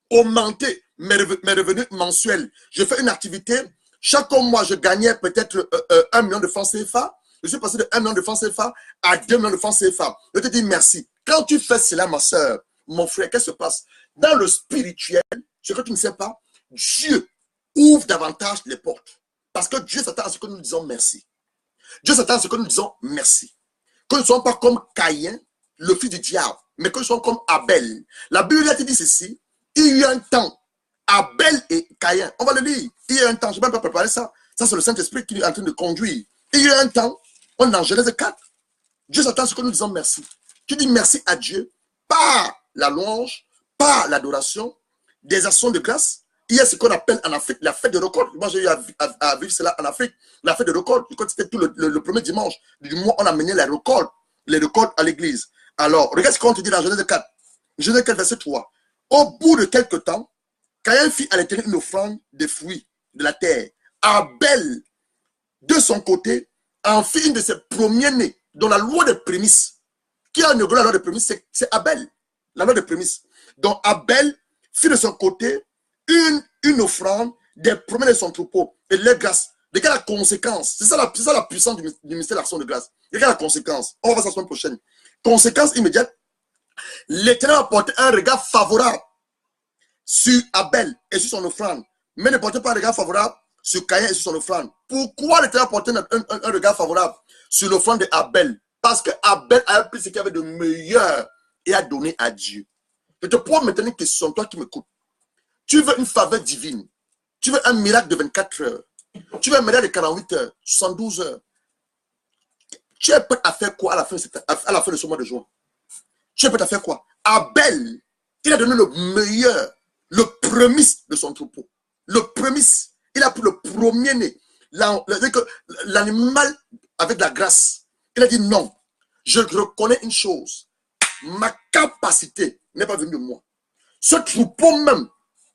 augmenté mes revenus mensuels. Je fais une activité. Chaque mois, je gagnais peut-être 1 million de francs CFA. Je suis passé de 1 million de francs CFA à 2 millions de francs CFA. Je te dis merci. Quand tu fais cela, ma soeur, mon frère, qu'est-ce qui se passe? Dans le spirituel, ce que tu ne sais pas, Dieu ouvre davantage les portes. Parce que Dieu s'attend à ce que nous disons merci. Dieu s'attend à ce que nous disons merci. Que nous ne soyons pas comme Caïn, le fils du diable, mais que nous soyons comme Abel. La Bible a dit ceci, il y a eu un temps, Abel et Caïn, on va le lire, il y a eu un temps, je ne vais même pas préparer ça, ça c'est le Saint-Esprit qui est en train de conduire. Il y a eu un temps, on est dans Genèse 4, Dieu s'attend à ce que nous disons merci. Tu dis merci à Dieu par la louange, par l'adoration, des actions de grâce. Il y a ce qu'on appelle en Afrique la fête de récolte. Moi, j'ai eu à vivre cela en Afrique. La fête de récolte. C'était tout le premier dimanche du mois, on a mené les récoltes à l'église. Alors, regarde ce qu'on te dit dans Genèse 4. Genèse 4, verset 3. Au bout de quelques temps, Caïn fit à l'Éternel une offrande des fruits de la terre. Abel, de son côté, en fit une de ses premiers-nés, dont la loi des prémices. Qui a inauguré la loi des prémices? C'est Abel. La loi des prémices. Donc, Abel fit de son côté une offrande des premiers de son troupeau et de leur grâce. Regarde la conséquence. C'est ça la puissance du ministère de l'action de grâce. Regarde la conséquence. On va voir ça la semaine prochaine. Conséquence immédiate. L'Éternel a porté un regard favorable sur Abel et sur son offrande. Mais ne portait pas un regard favorable sur Caïn et sur son offrande. Pourquoi l'Éternel a porté un regard favorable sur l'offrande d'Abel? Parce que Abel a pris ce qu'il y avait de meilleur et a donné à Dieu. Je te pose maintenant une question, toi qui m'écoutes. Tu veux une faveur divine. Tu veux un miracle de 24 heures. Tu veux un miracle de 48 heures, 72 heures. Tu es prêt à faire quoi à la fin de ce mois de juin? Tu es prêt à faire quoi? Abel, il a donné le meilleur, le prémisse de son troupeau. Le prémisse. Il a pris le premier-né. L'animal avec la grâce. Il a dit non. Je reconnais une chose. Ma capacité n'est pas venue de moi. Ce troupeau même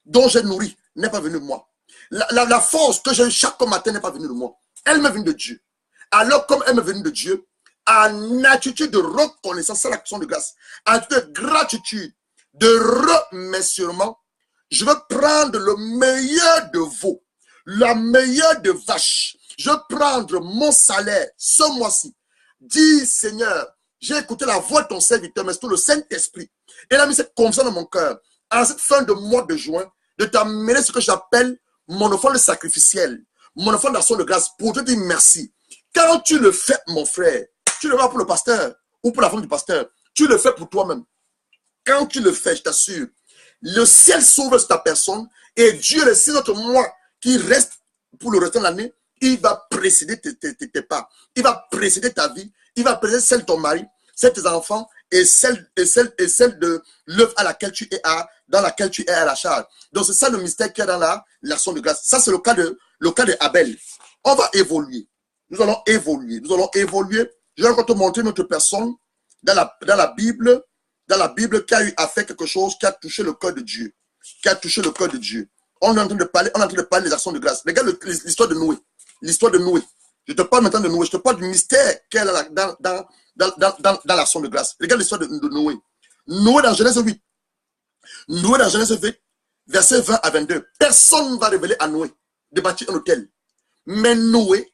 dont j'ai nourri n'est pas venu de moi. La force que j'ai chaque matin n'est pas venue de moi. Elle m'est venue de Dieu. Alors, comme elle m'est venue de Dieu, en attitude de reconnaissance, c'est l'action de grâce, en attitude de gratitude, de remerciement, je veux prendre le meilleur de veau, la meilleure de vache. Je veux prendre mon salaire ce mois-ci. Dis, Seigneur, j'ai écouté la voix de ton serviteur, mais surtout le Saint-Esprit. Il a mis cette confiance dans mon cœur. À cette fin de mois de juin, de t'amener ce que j'appelle mon offrande sacrificielle, mon offrande d'action de grâce, pour te dire merci. Quand tu le fais, mon frère, tu le fais pas pour le pasteur ou pour la femme du pasteur, tu le fais pour toi-même. Quand tu le fais, je t'assure, le ciel s'ouvre sur ta personne et Dieu, les 6 autres mois qui restent pour le restant de l'année, il va précéder tes pas. Il va précéder ta vie, il va précéder celle de ton mari, celle de tes enfants et celle de l'œuvre à laquelle tu es dans laquelle tu es à la charge. Donc c'est ça le mystère qu'il y a dans l'action de grâce. Ça c'est le cas de Abel. On va évoluer. Nous allons évoluer. Nous allons évoluer. Je vais encore te montrer notre personne dans la Bible qui a eu à faire quelque chose qui a touché le cœur de Dieu. Qui a touché le cœur de Dieu. On est en train de parler des actions de grâce. Regarde l'histoire de Noé. L'histoire de Noé. Je te parle maintenant de Noé. Je te parle du mystère qu'elle a dans l'action de grâce. Regarde l'histoire de Noé. Noé dans Genèse 8. Noé dans Genèse 8, verset 20 à 22. Personne ne va révéler à Noé de bâtir un hôtel. Mais Noé,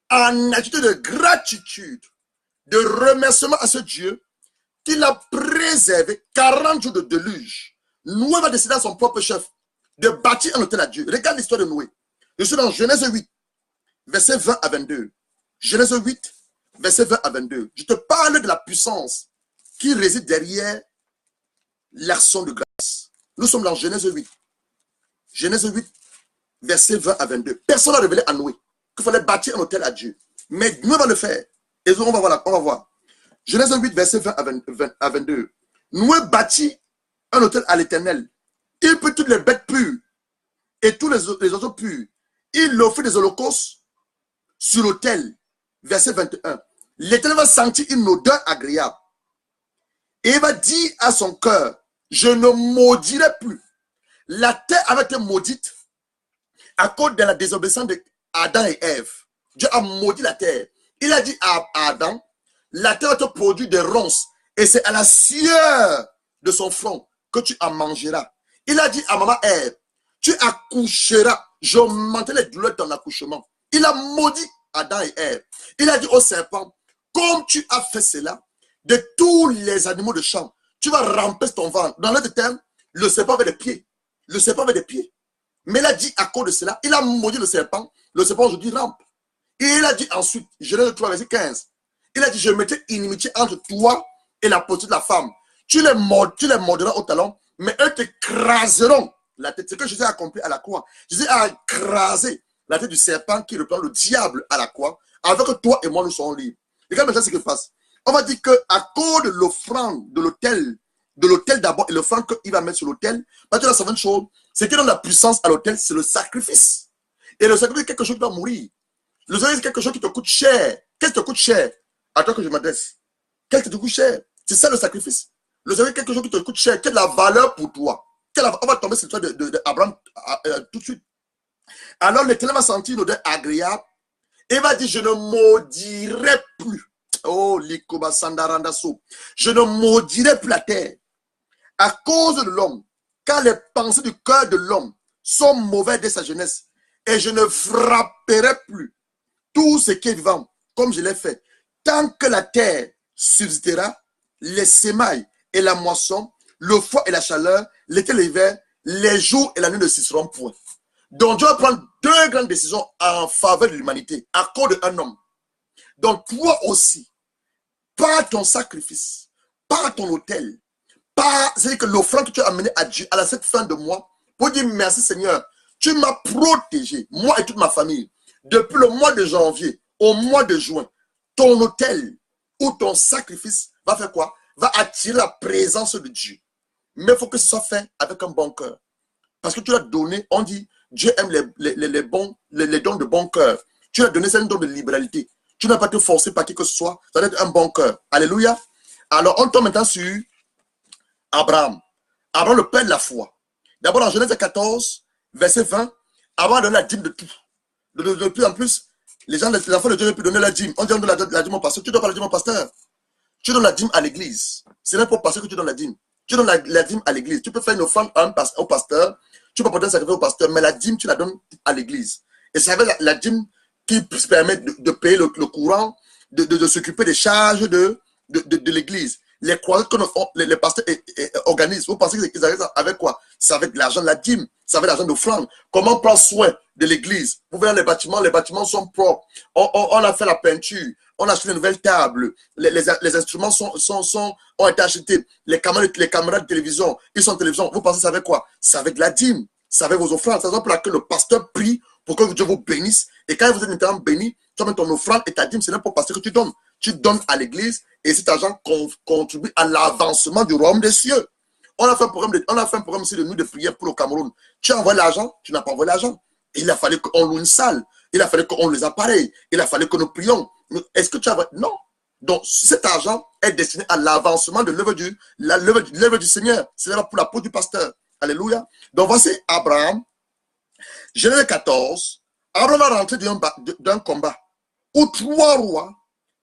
en attitude de gratitude, de remerciement à ce Dieu, qu'il a préservé 40 jours de déluge. Noé va décider à son propre chef de bâtir un hôtel à Dieu. Regarde l'histoire de Noé. Je suis dans Genèse 8, verset 20 à 22. Genèse 8, verset 20 à 22. Je te parle de la puissance qui réside derrière l'action de grâce. Nous sommes dans Genèse 8. Genèse 8, verset 20 à 22. Personne n'a révélé à Noé qu'il fallait bâtir un hôtel à Dieu. Mais Noé va le faire. Et on va voir. Genèse 8, verset 20 à 22. Noé bâtit un hôtel à l'Éternel. Il prit toutes les bêtes pures et tous les oiseaux purs. Il offrit des holocaustes sur l'autel. Verset 21. L'Éternel va sentir une odeur agréable. Et il va dire à son cœur, je ne maudirai plus. La terre avait été maudite à cause de la désobéissance d'Adam et Ève. Dieu a maudit la terre. Il a dit à Adam, la terre te produit des ronces, et c'est à la sueur de son front que tu en mangeras. Il a dit à maman Ève, tu accoucheras, j'augmenterai les douleurs de ton accouchement. Il a maudit Adam et Ève. Il a dit au serpent, comme tu as fait cela, de tous les animaux de champ, tu vas ramper ton ventre. Dans l'autre terme, le serpent avait des pieds. Le serpent avait des pieds. Mais il a dit à cause de cela, il a maudit le serpent aujourd'hui rampe. Et il a dit ensuite, Genèse 3, verset 15, il a dit, je mettrai inimitié entre toi et la posture de la femme. Tu les morderas au talon, mais eux t'écraseront la tête. C'est ce que Jésus a accompli à la croix. Jésus a écrasé la tête du serpent qui reprend le diable à la croix, avec que toi et moi nous sommes libres. Et quand maintenant ce qui se passe, on va dire qu'à cause de l'offrande de l'autel d'abord et l'offrande qu'il va mettre sur l'autel, parce que la seconde chose, c'est qui donne la puissance à l'autel, c'est le sacrifice. Et le sacrifice, c'est quelque chose qui doit mourir. Le sacrifice, c'est quelque chose qui te coûte cher. Qu'est-ce qui te coûte cher? À toi que je m'adresse. Qu'est-ce qui te coûte cher? C'est ça le sacrifice. Le sacrifice, c'est quelque chose qui te coûte cher, qui a de la valeur pour toi. On va tomber sur le toit d'Abraham tout de suite. Alors l'Éternel va sentir une odeur agréable et va dire, je ne maudirai plus. Oh, Likoba Sandarandaso. Je ne maudirai plus la terre à cause de l'homme, car les pensées du cœur de l'homme sont mauvaises dès sa jeunesse. Et je ne frapperai plus tout ce qui est vivant, comme je l'ai fait. Tant que la terre subsistera, les semailles et la moisson, le froid et la chaleur, l'été et l'hiver, les jours et la nuit ne cesseront point. Donc Dieu va prendre deux grandes décisions en faveur de l'humanité, à cause d'un homme. Donc toi aussi, par ton sacrifice, par ton autel, c'est-à-dire que l'offrande que tu as amenée à Dieu à cette fin de mois, pour dire merci Seigneur, tu m'as protégé, moi et toute ma famille, depuis le mois de janvier au mois de juin. Ton autel ou ton sacrifice va faire quoi? Va attirer la présence de Dieu. Mais il faut que ce soit fait avec un bon cœur. Parce que tu l'as donné, on dit, Dieu aime les dons de bon cœur. Tu l'as donné, c'est un don de libéralité. Tu n'as pas été forcé par qui que ce soit, ça doit être un bon cœur. Alléluia. Alors, on tombe maintenant sur Abraham. Abraham, le père de la foi. D'abord, en Genèse 14, verset 20, Abraham a donné la dîme de tout. De plus en plus, les enfants de Dieu ne peuvent donner la dîme. On dit on donne la dîme au pasteur. Tu ne dois pas la dîme au pasteur. Tu donnes la dîme à l'église. C'est là pour pasteur que tu donnes la dîme. Tu donnes la dîme à l'église. Tu peux faire une offrande au pasteur. Tu peux porter un sacrifice au pasteur, mais la dîme, tu la donnes à l'église. Et c'est avec la dîme qui permet de payer le courant, de s'occuper des charges de l'église. Les croisades que les pasteurs organisent, vous pensez qu'ils arrivent avec quoi? C'est avec l'argent de la dîme, c'est avec l'argent d'offrande. Comment prendre soin de l'église? Vous voyez les bâtiments sont propres. On a fait la peinture, on a acheté de nouvelles tables, les instruments ont été achetés, les caméras de télévision, ils sont en télévision. Vous pensez c'est avec quoi? C'est avec la dîme, c'est avec vos offrandes. C'est la raison pour laquelle le pasteur prie pour que Dieu vous bénisse. Et quand vous êtes maintenant béni, tu mets ton offrande et ta dîme, c'est là pour pasteur que tu donnes. Tu donnes à l'église et cet argent contribue à l'avancement du royaume des cieux. On a fait un programme ici de nuit de prière pour le Cameroun. Tu as envoyé l'argent, tu n'as pas envoyé l'argent. Il a fallu qu'on loue une salle. Il a fallu qu'on les appareille. Il a fallu que nous prions. Est-ce que tu as envoyé? Non. Donc cet argent est destiné à l'avancement de l'œuvre du Seigneur. C'est là pour la peau du pasteur. Alléluia. Donc voici Abraham. Genèse 14. Abraham va rentrer d'un combat où 3 rois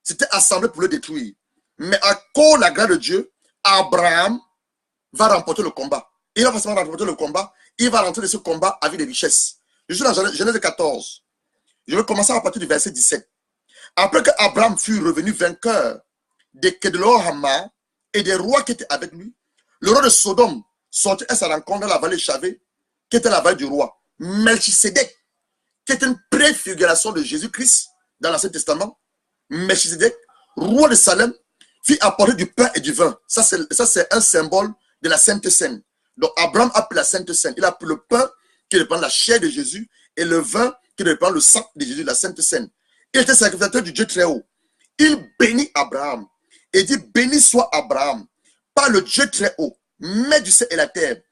s'étaient assemblés pour le détruire. Mais à cause de la grâce de Dieu, Abraham va remporter le combat. Il va forcément remporter le combat. Il va rentrer de ce combat avec des richesses. Je suis dans Genèse 14. Je vais commencer à partir du verset 17. Après que Abraham fut revenu vainqueur de Kedorlaomer et des rois qui étaient avec lui, le roi de Sodome sortit à sa rencontre dans la vallée Chavé, qui était la vallée du roi. Melchisédek, qui est une préfiguration de Jésus-Christ dans l'Ancien Testament. Melchisédek, roi de Salem, fit apporter du pain et du vin. Ça, c'est un symbole de la Sainte Seine. Donc, Abraham a pris la Sainte Seine. Il a pris le pain qui reprend la chair de Jésus et le vin qui reprend le sang de Jésus, la Sainte Seine. Il était sacrificateur du Dieu très haut. Il bénit Abraham et dit, béni soit Abraham par le Dieu très haut, maître du ciel et la terre.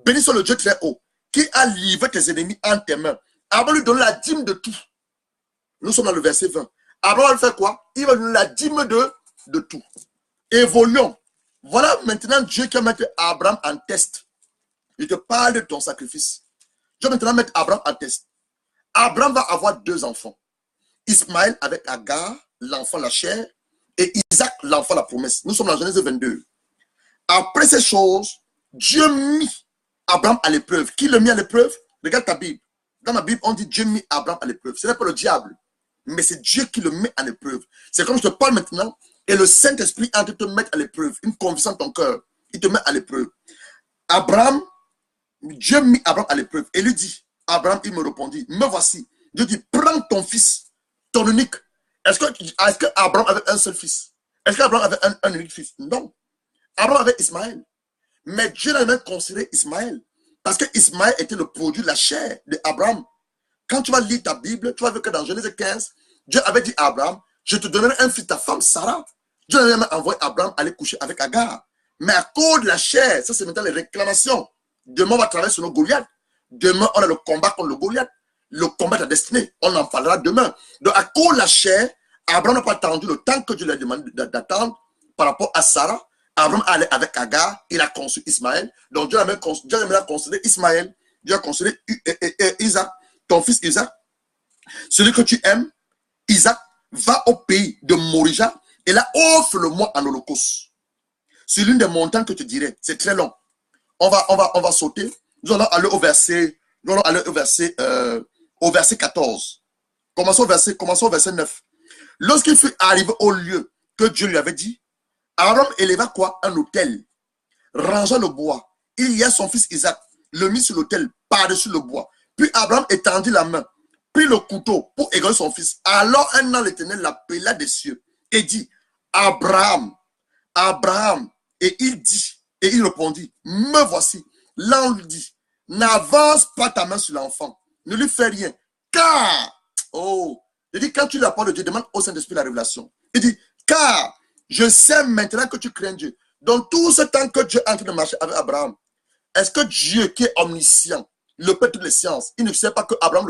Béni soit le Dieu très haut qui a livré tes ennemis en tes mains. Abraham lui donne la dîme de tout. Nous sommes dans le verset 20. Abraham va faire quoi? Il va donner la dîme de tout. Évoluons. Voilà maintenant Dieu qui va mettre Abraham en test. Il te parle de ton sacrifice. Dieu va maintenant mettre Abraham en test. Abraham va avoir 2 enfants. Ismaël avec Agar, l'enfant la chair, et Isaac l'enfant la promesse. Nous sommes dans Genèse 22. Après ces choses, Dieu mit Abraham à l'épreuve. Qui le mit à l'épreuve? Regarde ta Bible. Dans ma Bible, on dit Dieu mit Abraham à l'épreuve. Ce n'est pas le diable, mais c'est Dieu qui le met à l'épreuve. C'est comme je te parle maintenant et le Saint-Esprit est en train de te mettre à l'épreuve. Une conviction dans ton cœur. Il te met à l'épreuve. Abraham, Dieu mit Abraham à l'épreuve et lui dit, Abraham, il me répondit, me voici. Dieu dit, prends ton fils, ton unique. Est-ce que Abraham avait un seul fils? Est-ce qu'Abraham avait un unique fils? Non. Abraham avait Ismaël. Mais Dieu n'a même considéré Ismaël. Parce que Ismaël était le produit de la chair d'Abraham. Quand tu vas lire ta Bible, tu vas voir que dans Genèse 15, Dieu avait dit à Abraham, je te donnerai un fils, ta femme Sarah. Dieu avait même envoyé Abraham aller coucher avec Agar. Mais à cause de la chair, ça c'est maintenant les réclamations. Demain, on va travailler sur nos Goliaths. Demain, on a le combat contre le Goliath. Le combat de la destinée. On en parlera demain. Donc, à cause de la chair, Abraham n'a pas attendu le temps que Dieu lui a demandé d'attendre par rapport à Sarah. Abraham allait avec Agar. Il a conçu Ismaël. Donc, Dieu a même considéré Ismaël. Dieu a considéré Isaac, ton fils Isaac. Celui que tu aimes, Isaac, va au pays de Morija et là, offre-le-moi en holocauste. Sur l'une des montagnes que tu dirais. C'est très long. On va sauter. Nous allons aller au verset 14. Commençons au verset 9. Lorsqu'il fut arrivé au lieu que Dieu lui avait dit, Abraham éleva quoi? Un autel. Rangea le bois. Il y a son fils Isaac, le mit sur l'autel, par-dessus le bois. Puis Abraham étendit la main, prit le couteau pour égorger son fils. Alors un ange l'Éternel l'appela des cieux et dit, Abraham, Abraham. Et il répondit, me voici. L'ange dit, n'avance pas ta main sur l'enfant, ne lui fais rien, car, il dit, quand tu la parole de Dieu, demande au Saint-Esprit la révélation. Il dit, car je sais maintenant que tu crains Dieu. Donc tout ce temps que Dieu est en train de marcher avec Abraham, est-ce que Dieu qui est omniscient, le père de toutes les sciences, il ne sait pas que Abraham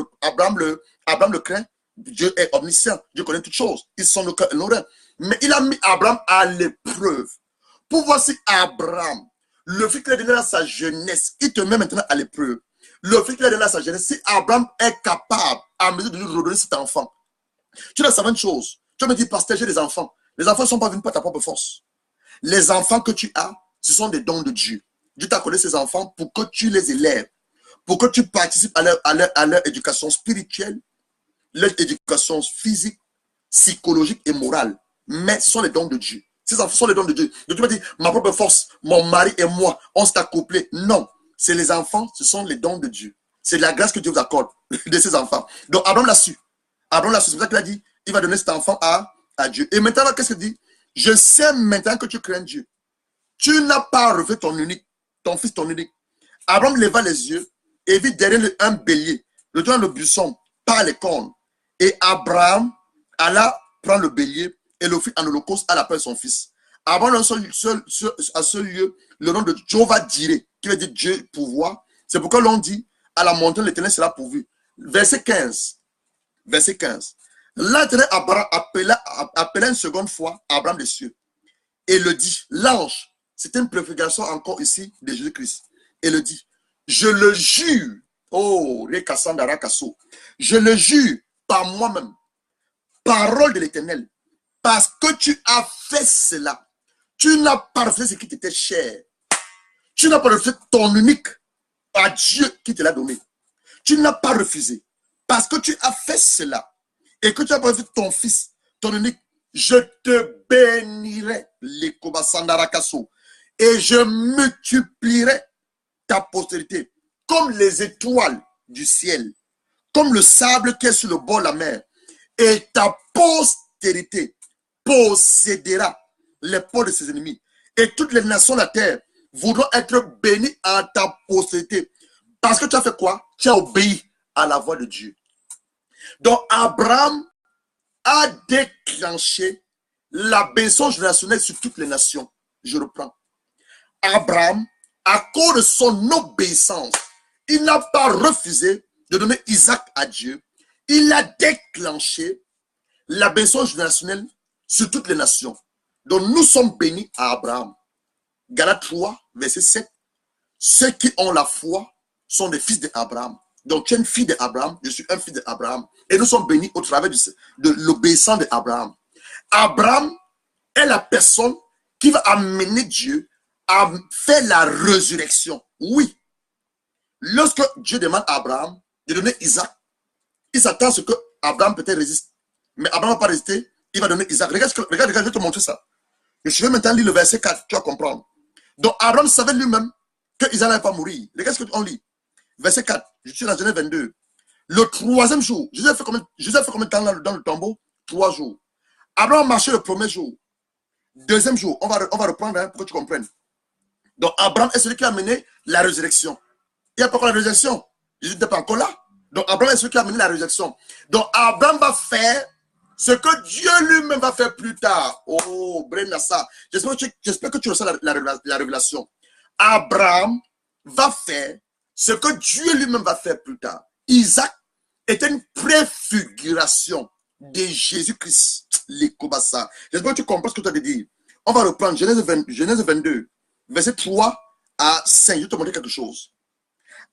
le craint? Dieu est omniscient, Dieu connaît toutes choses, ils sont le cœur et l'oreille. Mais il a mis Abraham à l'épreuve. Pour voir si Abraham, le fait qu'il a donné à sa jeunesse, il te met maintenant à l'épreuve. Le fait qu'il a donné à sa jeunesse, si Abraham est capable à mesure de lui redonner cet enfant. Tu dois savoir une chose. Tu me dis, pasteur, j'ai des enfants. Les enfants ne sont pas venus par ta propre force. Les enfants que tu as, ce sont des dons de Dieu. Dieu t'a accordé ces enfants pour que tu les élèves, pour que tu participes à leur éducation spirituelle, leur éducation physique, psychologique et morale. Mais ce sont les dons de Dieu. Ces enfants sont les dons de Dieu. Donc tu me dis, ma propre force, mon mari et moi, on s'est accouplés. Non, c'est les enfants, ce sont les dons de Dieu. C'est la grâce que Dieu vous accorde de ces enfants. Donc Abraham l'a su. Abraham l'a su. C'est pour ça qu'il a dit, il va donner cet enfant à Dieu. Et maintenant, qu'est-ce qu'il dit? Je sais maintenant que tu crains Dieu. Tu n'as pas refait ton unique, ton fils, ton unique. Abraham leva les yeux et vit derrière lui un bélier, le dans le buisson, par les cornes. Et Abraham alla prendre le bélier et le fit en holocauste à la place de son fils. Abraham a à ce lieu le nom de Jéhovah Jireh, qui veut dire Dieu pouvoir. C'est pourquoi l'on dit, à la montagne l'Éternel sera pourvu. Verset 15. Verset 15. Là, l'Éternel appela une seconde fois Abraham des cieux et le dit, l'ange, c'est une préfiguration encore ici de Jésus-Christ, et le dit, je le jure, je le jure par moi-même, parole de l'Éternel, parce que tu as fait cela, tu n'as pas refusé ce qui t'était cher, tu n'as pas refusé ton unique à Dieu qui te l'a donné, tu n'as pas refusé, parce que tu as fait cela, et que tu as pas refusé ton fils, ton unique, je te bénirai, et je multiplierai ta postérité comme les étoiles du ciel, comme le sable qui est sur le bord de la mer, et ta postérité possédera les ports de ses ennemis, et toutes les nations de la terre voudront être bénies en ta postérité, parce que tu as fait quoi? Tu as obéi à la voix de Dieu. Donc Abraham a déclenché la bénédiction générationnelle sur toutes les nations. Je reprends. Abraham, à cause de son obéissance, il n'a pas refusé de donner Isaac à Dieu. Il a déclenché la bénédiction générationnelle sur toutes les nations. Donc nous sommes bénis à Abraham. Galates 3, verset 7. Ceux qui ont la foi sont des fils d'Abraham. Donc tu es une fille d'Abraham, je suis un fils d'Abraham. Et nous sommes bénis au travers de l'obéissance d'Abraham. Abraham est la personne qui va amener Dieu à faire la résurrection. Oui. Lorsque Dieu demande à Abraham de donner Isaac, il s'attend à ce que Abraham peut-être résiste. Mais Abraham ne va pas résister, il va donner Isaac. Regarde, je vais te montrer ça. Je vais maintenant lire le verset 4, tu vas comprendre. Donc Abraham savait lui-même que Isaac n'allait pas mourir. Regarde ce qu'on lit. Verset 4, je suis dans Genèse 22. Le troisième jour, Joseph fait combien de temps dans le tombeau? 3 jours. Abraham marchait le premier jour. Deuxième jour, on va reprendre hein, pour que tu comprennes. Donc Abraham est celui qui a mené la résurrection. Il n'y a pas encore la résurrection. Jésus n'était pas encore là. Donc Abraham est celui qui a mené la résurrection. Donc Abraham va faire ce que Dieu lui-même va faire plus tard. Oh, Brenassa. J'espère que tu reçois la révélation. Abraham va faire ce que Dieu lui-même va faire plus tard. Isaac était une préfiguration de Jésus-Christ. J'espère que tu comprends ce que tu as dit. On va reprendre Genèse 22, verset 3 à 5. Je vais te montrer quelque chose.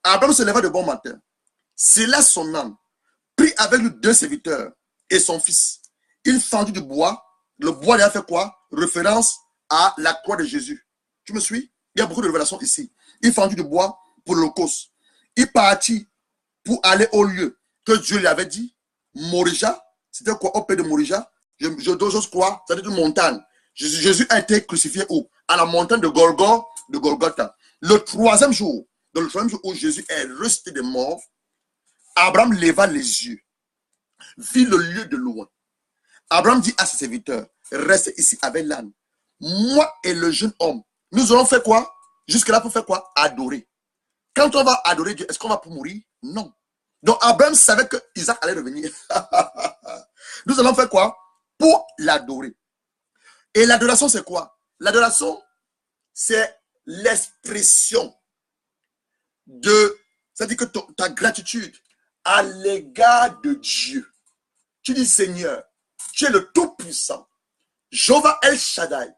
Abraham se leva de bon matin, scella son âne, prit avec lui 2 serviteurs et son fils. Il fendit du bois. Le bois, il a fait quoi? Référence à la croix de Jésus. Tu me suis? Il y a beaucoup de révélations ici. Il fendit du bois pour l'Holocauste. Il partit pour aller au lieu que Dieu lui avait dit. Morija, c'était quoi? Au pays de Morija. J'ose croire, c'est-à-dire une montagne. Jésus a été crucifié où? À la montagne de Golgotha. Le troisième jour, dans le troisième jour où Jésus est resté des morts, Abraham leva les yeux, vit le lieu de loin. Abraham dit à ses serviteurs, restez ici avec l'âne. Moi et le jeune homme, nous allons faire quoi? Jusque-là pour faire quoi? Adorer. Quand on va adorer Dieu, est-ce qu'on va pour mourir? Non. Donc Abraham savait que Isaac allait revenir. Nous allons faire quoi? Pour l'adorer. Et l'adoration, c'est quoi? L'adoration, c'est l'expression de, c'est-à-dire que ta gratitude à l'égard de Dieu. Tu dis, Seigneur, tu es le Tout-Puissant. Jéhovah El Shaddai,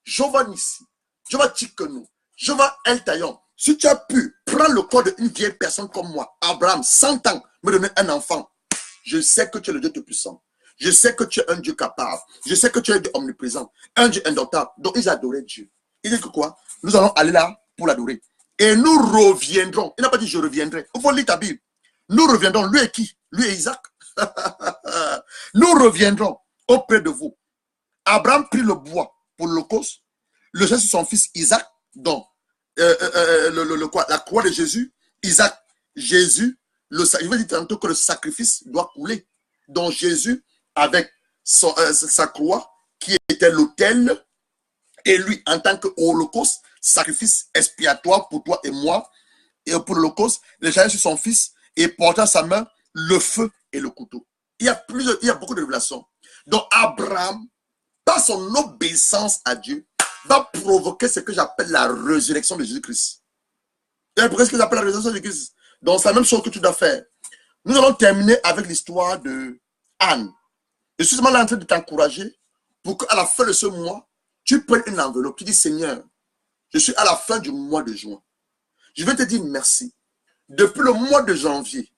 Jéhovah Nissi, Jéhovah Tsikenu, Jéhovah El Tayon. Si tu as pu prendre le corps d'une vieille personne comme moi, Abraham, 100 ans, me donner un enfant, je sais que tu es le Dieu Tout-Puissant. Je sais que tu es un Dieu capable. Je sais que tu es un Dieu omniprésent. Un Dieu indomptable. Donc, ils adoraient Dieu. Il dit que quoi? Nous allons aller là pour l'adorer. Et nous reviendrons. Il n'a pas dit je reviendrai. Il faut lire ta Bible. Nous reviendrons. Lui et qui? Lui et Isaac. Nous reviendrons auprès de vous. Abraham prit le bois pour l'Holocauste. Le geste de son fils Isaac. Donc, la croix de Jésus. Isaac, Jésus. Il va dire tantôt que le sacrifice doit couler. Donc, Jésus, avec sa croix, qui était l'autel, et lui, en tant qu'holocauste, sacrifice expiatoire pour toi et moi, et pour l'holocauste, il a sur son fils, et portant sa main, le feu et le couteau. Il y a beaucoup de révélations. Donc, Abraham, par son obéissance à Dieu, va provoquer ce que j'appelle la résurrection de Jésus-Christ. Et après, ce que j'appelle la résurrection de Jésus-Christ. Donc, c'est la même chose que tu dois faire. Nous allons terminer avec l'histoire de Anne. Je suis seulement là en train de t'encourager pour qu'à la fin de ce mois, tu prennes une enveloppe. Tu dis, Seigneur, je suis à la fin du mois de juin. Je vais te dire merci. Depuis le mois de janvier,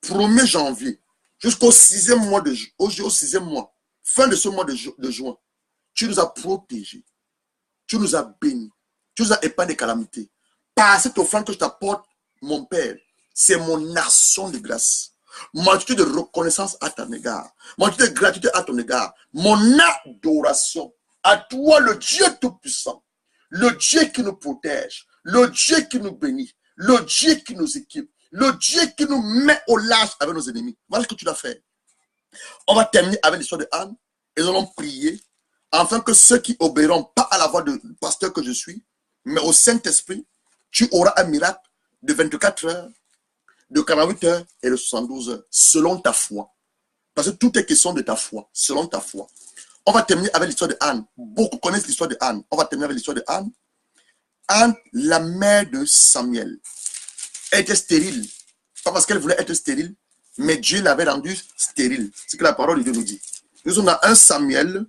1er janvier, jusqu'au 6e mois, au 6e mois, fin de ce mois de juin, tu nous as protégés. Tu nous as bénis. Tu nous as épargné des calamités. Par cette offrande que je t'apporte, mon Père, c'est mon action de grâce. Mon attitude de reconnaissance à ton égard. Mon attitude de gratitude à ton égard. Mon adoration à toi, le Dieu Tout-Puissant. Le Dieu qui nous protège. Le Dieu qui nous bénit. Le Dieu qui nous équipe. Le Dieu qui nous met au large avec nos ennemis. Voilà ce que tu dois faire. On va terminer avec l'histoire de Anne. Et nous allons prier afin que ceux qui obéiront pas à la voix du pasteur que je suis, mais au Saint-Esprit, tu auras un miracle de 24 heures, de 48 heures et de 72 heures, selon ta foi. Parce que tout est question de ta foi, selon ta foi. On va terminer avec l'histoire de Anne. Beaucoup connaissent l'histoire de Anne. On va terminer avec l'histoire de Anne. Anne, la mère de Samuel, était stérile. Pas parce qu'elle voulait être stérile, mais Dieu l'avait rendue stérile. C'est ce que la parole de Dieu nous dit. Nous sommes dans 1 Samuel.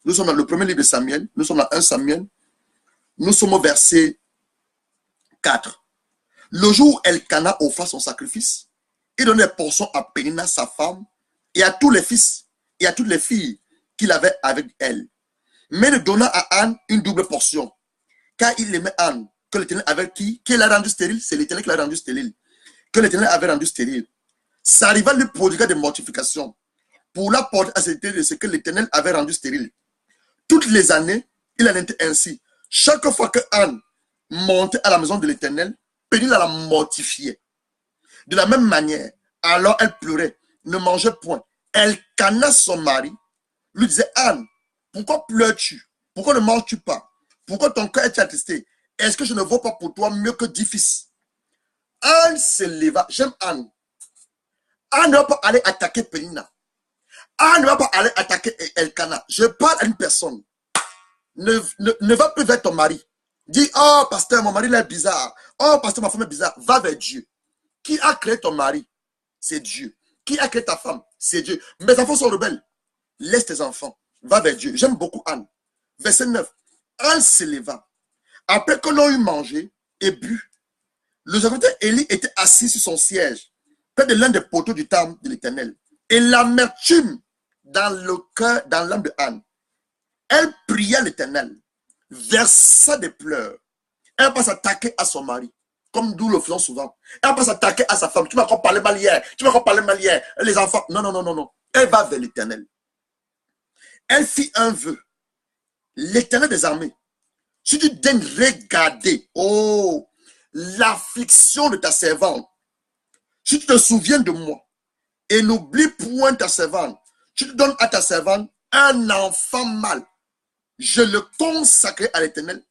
Nous sommes dans le premier livre de Samuel. Nous sommes dans 1 Samuel. Nous sommes au verset 4. Le jour où Elkana offra son sacrifice, il donnait des portions à Pénina, sa femme, et à tous les fils, et à toutes les filles qu'il avait avec elle. mais ne donna à Anne une double portion. Car il aimait Anne, que l'Éternel avait qui l'a rendu stérile? C'est l'Éternel qui l'a rendu stérile. Que l'Éternel avait rendu stérile. Ça arriva lui prodiguer des mortifications pour la porter à ce que l'Éternel avait rendu stérile. Toutes les années, il en était ainsi. Chaque fois que Anne montait à la maison de l'Éternel, Pénina la mortifiait. De la même manière, alors elle pleurait, ne mangeait point. Elle cana son mari, lui disait: Anne, pourquoi pleures-tu? Pourquoi ne manges-tu pas? Pourquoi ton cœur est attristé? Est-ce que je ne vaux pas pour toi mieux que 10 fils? Anne se leva. J'aime Anne. Anne ne va pas aller attaquer Pénina. Anne ne va pas aller attaquer Elkana. Je parle à une personne. Ne va plus vers ton mari. Dis: oh pasteur, mon mari est bizarre. Oh pasteur, ma femme est bizarre. Va vers Dieu. Qui a créé ton mari? C'est Dieu. Qui a créé ta femme? C'est Dieu. Mes enfants sont rebelles. Laisse tes enfants. Va vers Dieu. J'aime beaucoup Anne. Verset 9. Anne se leva. Après que l'on eut mangé et bu, le sacrificateur Élie était assis sur son siège, près de l'un des poteaux du temple de l'Éternel. Et l'amertume dans le cœur, dans l'âme de Anne. Elle pria l'Éternel, versa des pleurs. Elle va s'attaquer à son mari, comme nous le faisons souvent. Elle va s'attaquer à sa femme. Tu m'as encore parlé mal hier. Tu m'as encore parlé mal hier. Les enfants. Non, non, non, non, non. Elle va vers l'Éternel. Elle fit un vœu. L'Éternel des armées, si tu daignes regarder, oh, l'affliction de ta servante, si tu te souviens de moi et n'oublie point ta servante, tu te donnes à ta servante un enfant mâle, je le consacrerai à l'Éternel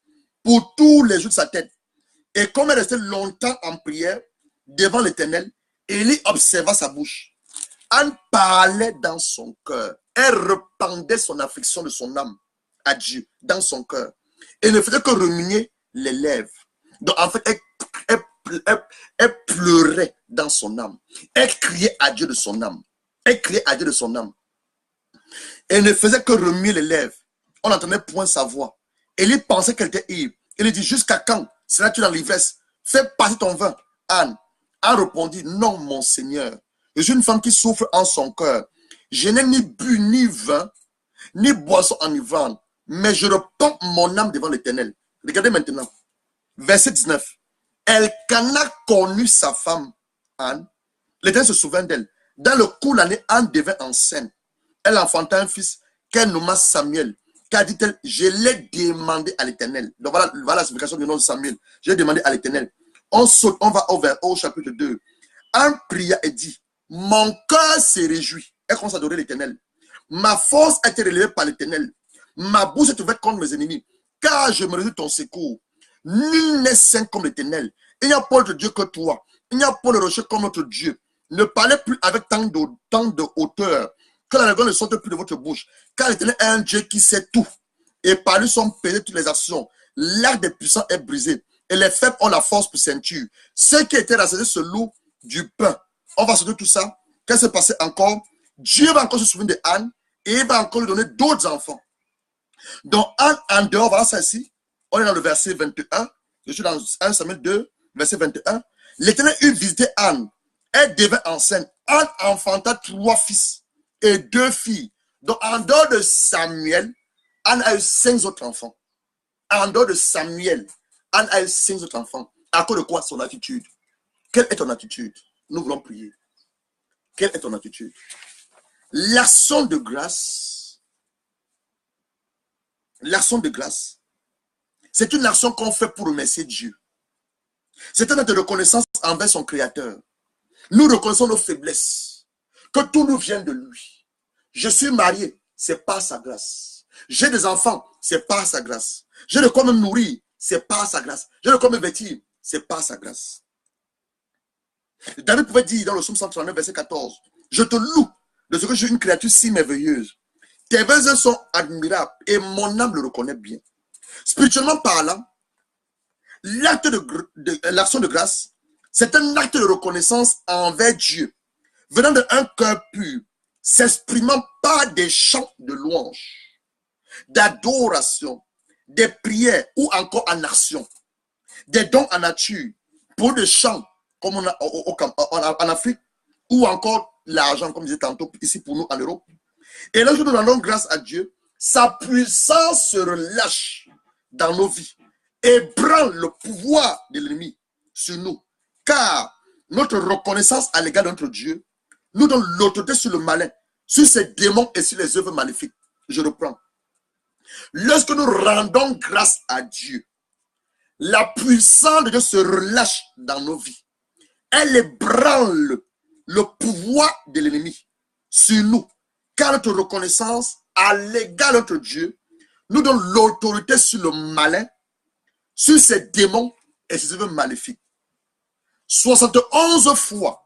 pour tous les jours de sa tête. Et comme elle restait longtemps en prière devant l'Éternel, Élie observa sa bouche. Anne parlait dans son cœur. Elle répandait son affliction de son âme à Dieu dans son cœur. Et ne faisait que ruminer les lèvres. Donc en fait, elle pleurait dans son âme. Elle criait à Dieu de son âme. Elle criait à Dieu de son âme. Elle ne faisait que remuer les lèvres. On n'entendait point sa voix. Élie pensait qu'elle était ivre. Il lui dit: jusqu'à quand seras-tu dans l'ivresse? Fais passer ton vin. Anne répondit: non, mon Seigneur. Je suis une femme qui souffre en son cœur. Je n'ai ni bu ni vin, ni boisson enivrante, mais je repens mon âme devant l'Éternel. Regardez maintenant. Verset 19. Elkana connut sa femme, Anne. L'Éternel se souvint d'elle. Dans le cours de l'année, Anne devint enceinte. Elle enfanta un fils qu'elle nomma Samuel. Car dit-elle: je l'ai demandé à l'Éternel. Donc voilà la signification du nom de Samuel. Je l'ai demandé à l'Éternel. On saute, on va au chapitre 2. Anne pria et dit: mon cœur se réjouit. Elle commence à adorer l'Éternel. Ma force a été relevée par l'Éternel. Ma bouche est ouverte contre mes ennemis. Car je me réjouis de ton secours. Nul n'est saint comme l'Éternel. Il n'y a pas de Dieu que toi. Il n'y a pas de rocher comme notre Dieu. Ne parlez plus avec tant de hauteur. Que la révélation ne sorte plus de votre bouche. Car l'Éternel est un Dieu qui sait tout. Et par lui sont pesées toutes les actions. L'arc des puissants est brisé. Et les faibles ont la force pour ceinture. Ceux qui étaient rassasiés se louent du pain. On va se dire tout ça. Qu'est-ce qui s'est passé encore? Dieu va encore se souvenir de Anne. Et il va encore lui donner d'autres enfants. Donc Anne en dehors, voilà ça ici. On est dans le verset 21. Je suis dans 1 Samuel 2, verset 21. L'Éternel eut visité Anne. Elle devint enceinte. Anne enfanta 3 fils et 2 filles. Donc en dehors de Samuel, Anne a eu 5 autres enfants. En dehors de Samuel, Anne a eu 5 autres enfants. À cause de quoi? Son attitude. Quelle est ton attitude? Nous voulons prier. Quelle est ton attitude? L'action de grâce, c'est une action qu'on fait pour remercier Dieu. C'est un acte de reconnaissance envers son Créateur. Nous reconnaissons nos faiblesses, que tout nous vient de lui. Je suis marié, c'est par sa grâce. J'ai des enfants, c'est par sa grâce. J'ai de quoi me nourrir, c'est par sa grâce. J'ai de quoi me vêtir, c'est par sa grâce. David pouvait dire dans le psaume 139, verset 14, je te loue de ce que je suis une créature si merveilleuse. Tes œuvres sont admirables et mon âme le reconnaît bien. Spirituellement parlant, l'action de grâce, c'est un acte de reconnaissance envers Dieu, venant d'un cœur pur, s'exprimant par des chants de louange, d'adoration, des prières ou encore en action, des dons en nature, pour des chants comme on a en Afrique, ou encore l'argent, comme je disais tantôt, ici pour nous en Europe. Et là, nous rendons grâce à Dieu sa puissance se relâche dans nos vies et branle le pouvoir de l'ennemi sur nous. Car notre reconnaissance à l'égard de notre Dieu nous donne l'autorité sur le malin, sur ses démons et sur les œuvres maléfiques. Je reprends. Lorsque nous rendons grâce à Dieu, la puissance de Dieu se relâche dans nos vies. Elle ébranle le pouvoir de l'ennemi sur nous. Car notre reconnaissance à l'égard de notre Dieu nous donne l'autorité sur le malin, sur ses démons et ses œuvres maléfiques. 71 fois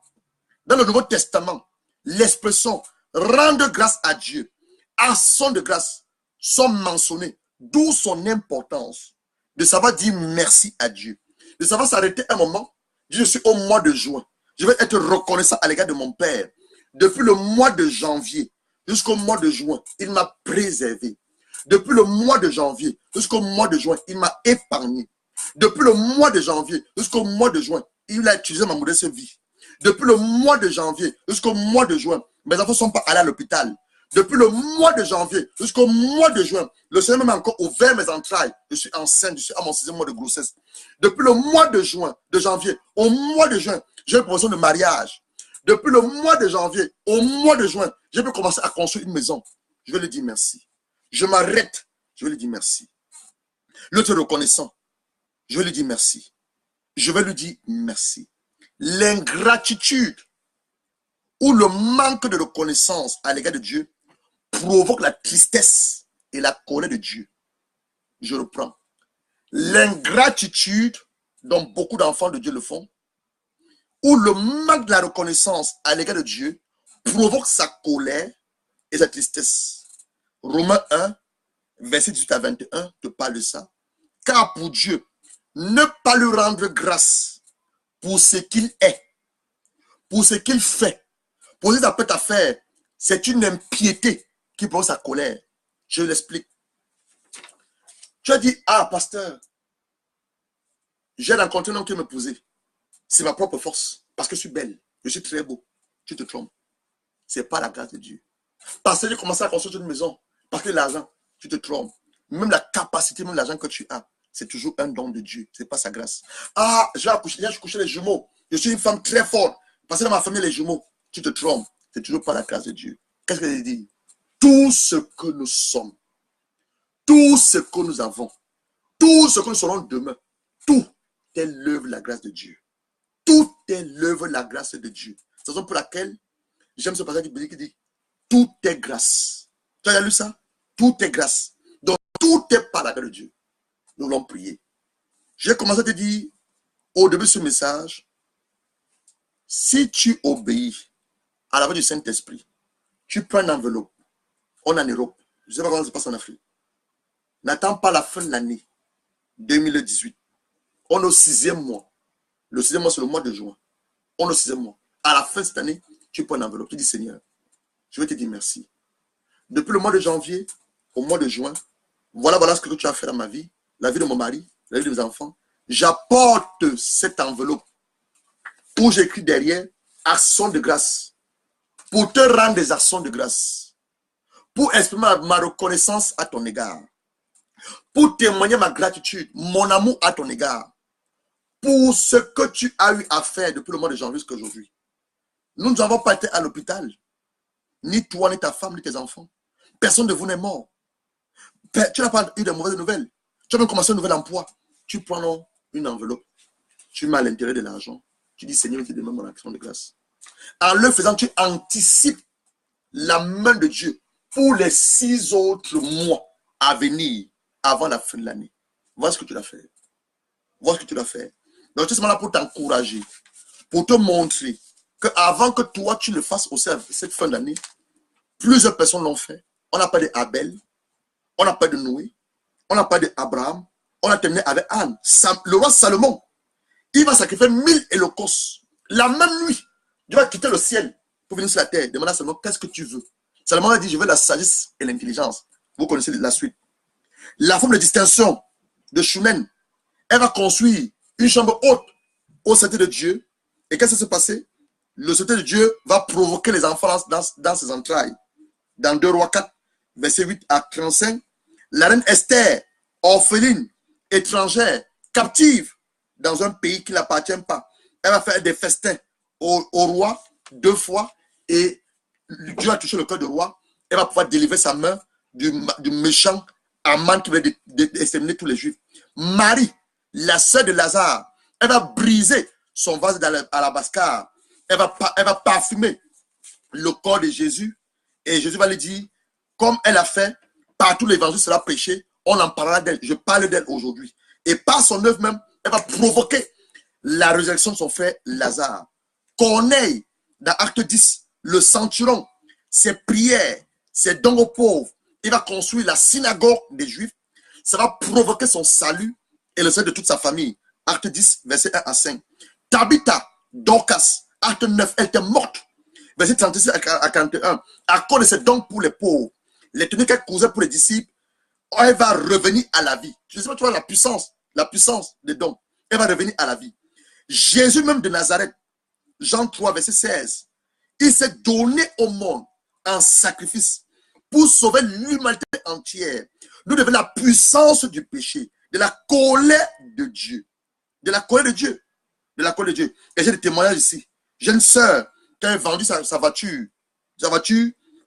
dans le Nouveau Testament, l'expression rendre grâce à Dieu, action de grâce sont mentionnées, d'où son importance de savoir dire merci à Dieu, de savoir s'arrêter un moment. Je suis au mois de juin, je vais être reconnaissant à l'égard de mon Père. Depuis le mois de janvier jusqu'au mois de juin, il m'a préservé. Depuis le mois de janvier jusqu'au mois de juin, il m'a épargné. Depuis le mois de janvier jusqu'au mois de juin, il a utilisé ma modeste vie. Depuis le mois de janvier jusqu'au mois de juin, mes enfants ne sont pas allés à l'hôpital. Depuis le mois de janvier jusqu'au mois de juin, le Seigneur m'a encore ouvert mes entrailles. Je suis enceinte, je suis à mon 6e mois de grossesse. Depuis le mois de janvier au mois de juin, j'ai une promotion de mariage. Depuis le mois de janvier au mois de juin, j'ai pu commencer à construire une maison. Je vais lui dire merci. Je m'arrête, je vais lui dire merci. L'autre reconnaissant, je vais lui dire merci. Je vais lui dire merci. L'ingratitude ou le manque de reconnaissance à l'égard de Dieu provoque la tristesse et la colère de Dieu. Je reprends. L'ingratitude, dont beaucoup d'enfants de Dieu le font, ou le manque de la reconnaissance à l'égard de Dieu provoque sa colère et sa tristesse. Romains 1, verset 18 à 21 te parle de ça. Car pour Dieu, ne pas lui rendre grâce pour ce qu'il est, pour ce qu'il fait, pour ce qu'il peut à faire, c'est une impiété qui provoque sa colère. Je l'explique. Tu as dit, ah, pasteur, j'ai rencontré un homme qui me posait. C'est ma propre force, parce que je suis belle, je suis très beau. Tu te trompes. Ce n'est pas la grâce de Dieu. Parce que j'ai commencé à construire une maison, parce que l'argent, tu te trompes. Même la capacité, même l'argent que tu as, c'est toujours un don de Dieu. Ce n'est pas sa grâce. Ah, je vais coucher les jumeaux. Je suis une femme très forte. Parce que dans ma famille, les jumeaux, tu te trompes. C'est toujours pas la grâce de Dieu. Qu'est-ce que je dis? Tout ce que nous sommes, tout ce que nous avons, tout ce que nous serons demain, tout est l'œuvre de la grâce de Dieu. Tout est l'œuvre de la grâce de Dieu. C'est la raison pour laquelle j'aime ce passage qui dit tout est grâce. Tu as lu ça? Tout est grâce. Donc tout est par la grâce de Dieu. Nous l'avons prié. J'ai commencé à te dire au début de ce message, si tu obéis à la voix du Saint-Esprit, tu prends une enveloppe. On est en Europe. Je ne sais pas comment ça se passe en Afrique. N'attends pas la fin de l'année 2018. On est au 6e mois. Le 6e mois, c'est le mois de juin. On est au 6e mois. À la fin de cette année, tu prends une enveloppe. Tu dis, Seigneur, je vais te dire merci. Depuis le mois de janvier au mois de juin, voilà ce que tu as fait dans ma vie, la vie de mon mari, la vie de mes enfants. J'apporte cette enveloppe où j'écris derrière action de grâce. Pour te rendre des actions de grâce. Pour exprimer ma reconnaissance à ton égard. Pour témoigner ma gratitude, mon amour à ton égard. Pour ce que tu as eu à faire depuis le mois de janvier jusqu'à aujourd'hui. Nous n'avons pas été à l'hôpital. Ni toi, ni ta femme, ni tes enfants. Personne de vous n'est mort. Tu n'as pas eu de mauvaises nouvelles. Tu as même commencé un nouvel emploi. Tu prends une enveloppe. Tu mets à l'intérieur de l'argent. Tu dis, Seigneur, je te demande mon action de grâce. En le faisant, tu anticipes la main de Dieu pour les 6 autres mois à venir avant la fin de l'année. Voilà ce que tu dois faire. Voilà ce que tu dois faire. Donc, tu es là pour t'encourager, pour te montrer qu'avant que toi, tu le fasses aussi à cette fin d'année, plusieurs personnes l'ont fait. On n'a pas d'Abel, on n'a pas de Noé, on n'a pas d'Abraham, on a terminé avec Anne. Le roi Salomon, il va sacrifier 1000 holocaustes. La même nuit, Dieu va quitter le ciel pour venir sur la terre. Demande à Salomon, qu'est-ce que tu veux? Salomon a dit, je veux la sagesse et l'intelligence. Vous connaissez la suite. La forme de distinction de Shunem, elle va construire une chambre haute au sainteté de Dieu. Et qu'est-ce qui s'est passé? Le sainteté de Dieu va provoquer les enfants dans ses entrailles. Dans 2 Rois 4, verset 8 à 35, la reine Esther, orpheline, étrangère, captive dans un pays qui ne l'appartient pas, elle va faire des festins au roi 2 fois et Dieu a touché le cœur du roi. Elle va pouvoir délivrer sa main du méchant Aman qui veut exterminer tous les juifs. Marie, la sœur de Lazare, elle va briser son vase à la bascar. Elle va parfumer le corps de Jésus. Et Jésus va lui dire, comme elle a fait, partout l'évangile sera prêché, on en parlera d'elle. Je parle d'elle aujourd'hui. Et par son œuvre même, elle va provoquer la résurrection de son frère Lazare. Corneille, dans Acte 10, le centurion, ses prières, ses dons aux pauvres, il va construire la synagogue des Juifs. Ça va provoquer son salut et le salut de toute sa famille. Acte 10, verset 1 à 5. Tabitha, Dorcas, acte 9, elle était morte. Verset 36 à 41. À cause de ses dons pour les pauvres, les tenues qu'elle causait pour les disciples, elle va revenir à la vie. Je ne sais pas, tu vois la puissance des dons. Elle va revenir à la vie. Jésus même de Nazareth, Jean 3, verset 16. Il s'est donné au monde en sacrifice pour sauver l'humanité entière. Nous devons la puissance du péché, de la colère de Dieu. De la colère de Dieu. De la colère de Dieu. Et j'ai des témoignages ici. J'ai une sœur qui a vendu sa voiture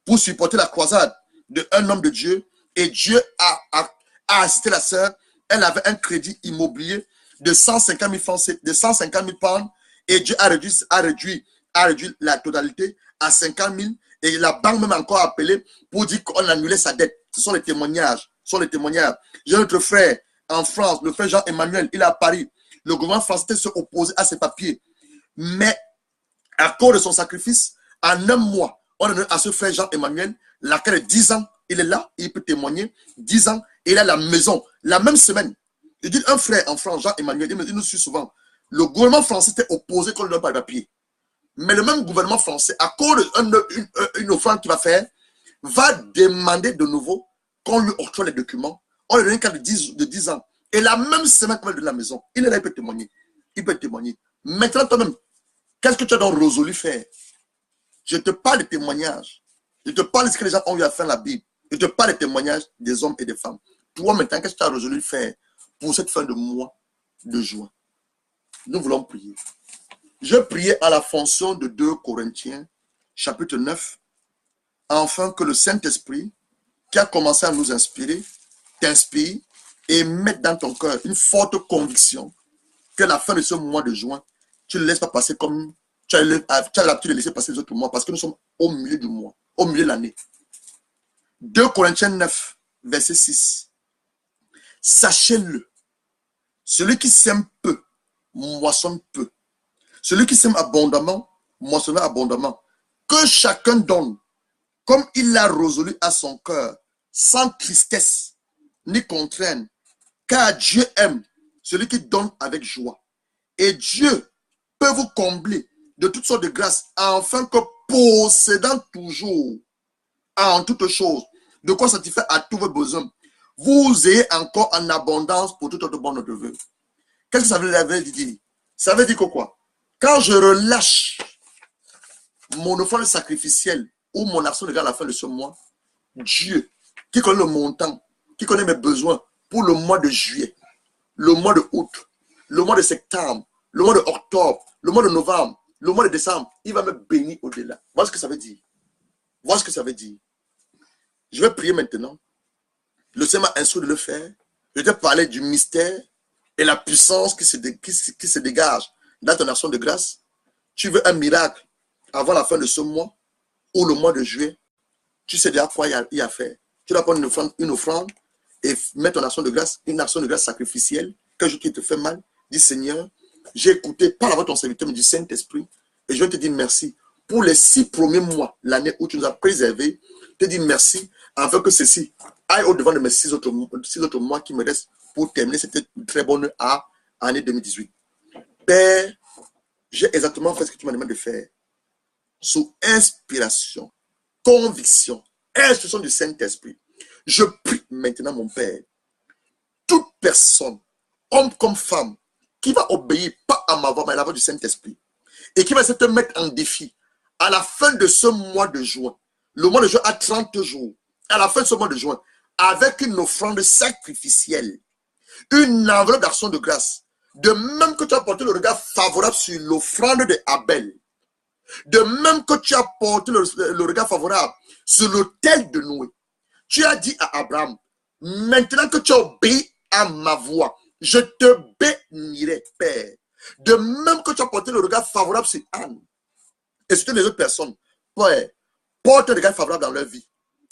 pour supporter la croisade d'un homme de Dieu. Et Dieu a assisté la sœur. Elle avait un crédit immobilier de 150 000 francs, de 150 000 pounds. Et Dieu a réduit la totalité à 50 000. Et la banque même encore appelé pour dire qu'on annulait sa dette. Ce sont les témoignages. J'ai notre frère en France, le frère Jean-Emmanuel, il est à Paris. Le gouvernement français s'est opposé à ses papiers. Mais à cause de son sacrifice, en un mois, on a donné à ce frère Jean-Emmanuel, laquelle est 10 ans, il est là, il peut témoigner, 10 ans, et il a la maison. La même semaine, je dis un frère en France, Jean-Emmanuel, il nous suit souvent. Le gouvernement français était opposé qu'on ne donne pas de papier. Mais le même gouvernement français, à cause d'une offrande qu'il va faire, va demander de nouveau qu'on lui octroie les documents. On lui donne un cas de 10 ans. Et la même semaine qu'on va donner la maison, il est là, il peut témoigner. Il peut témoigner. Maintenant, toi-même, qu'est-ce que tu as donc résolu faire? Je te parle des témoignages. Je te parle de ce que les gens ont eu à faire dans la Bible. Je te parle des témoignages des hommes et des femmes. Toi, maintenant, qu'est-ce que tu as résolu faire pour cette fin de mois de juin? Nous voulons prier. Je priais à la fonction de 2 Corinthiens, chapitre 9, afin que le Saint-Esprit, qui a commencé à nous inspirer, t'inspire et mette dans ton cœur une forte conviction que la fin de ce mois de juin, tu ne le laisses pas passer comme tu as l'habitude de laisser passer les autres mois, parce que nous sommes au milieu du mois, au milieu de l'année. 2 Corinthiens 9, verset 6. Sachez-le, celui qui sème peu, moissonne peu. Celui qui sème abondamment, moissonnera abondamment. Que chacun donne, comme il l'a résolu à son cœur, sans tristesse, ni contrainte, car Dieu aime celui qui donne avec joie. Et Dieu peut vous combler de toutes sortes de grâces, afin que possédant toujours en toutes choses, de quoi satisfaire à tous vos besoins, vous ayez encore en abondance pour toute autre bonne œuvre. Qu'est-ce que ça veut dire? Ça veut dire que quoi? Quand je relâche mon offrande sacrificielle ou mon action de grâce à la fin de ce mois, Dieu, qui connaît le montant, qui connaît mes besoins pour le mois de juillet, le mois de août, le mois de septembre, le mois de octobre, le mois de novembre, le mois de décembre, il va me bénir au-delà. Voilà ce que ça veut dire. Voilà ce que ça veut dire. Je vais prier maintenant. Le Seigneur m'a instruit de le faire. Je vais te parler du mystère et la puissance qui se dégage dans ton action de grâce. Tu veux un miracle avant la fin de ce mois ou le mois de juillet. Tu sais déjà quoi il y a à faire. Tu dois prendre une offrande et mettre ton action de grâce, une action de grâce sacrificielle. Quelque chose qui te fait mal. Dis Seigneur, j'ai écouté, parle avec ton serviteur, mais du Saint-Esprit, et je vais te dire merci pour les 6 premiers mois, l'année où tu nous as préservés. Je te dis merci afin que ceci aille au-devant de mes 6 autres mois qui me restent pour terminer cette très bonne année 2018. Père, j'ai exactement fait ce que tu m'as demandé de faire. Sous inspiration, conviction, instruction du Saint-Esprit. Je prie maintenant, mon Père, toute personne, homme comme femme, qui va obéir pas à ma voix, mais à la voix du Saint-Esprit, et qui va essayer de te mettre en défi à la fin de ce mois de juin. Le mois de juin a 30 jours. à la fin de ce mois de juin, avec une offrande sacrificielle, une enveloppe d'action de grâce, de même que tu as porté le regard favorable sur l'offrande de Abel, de même que tu as porté le regard favorable sur l'autel de Noé, tu as dit à Abraham, maintenant que tu as obéi à ma voix, je te bénirai, Père. De même que tu as porté le regard favorable sur Anne et sur les autres personnes, Père, porte un regard favorable dans leur vie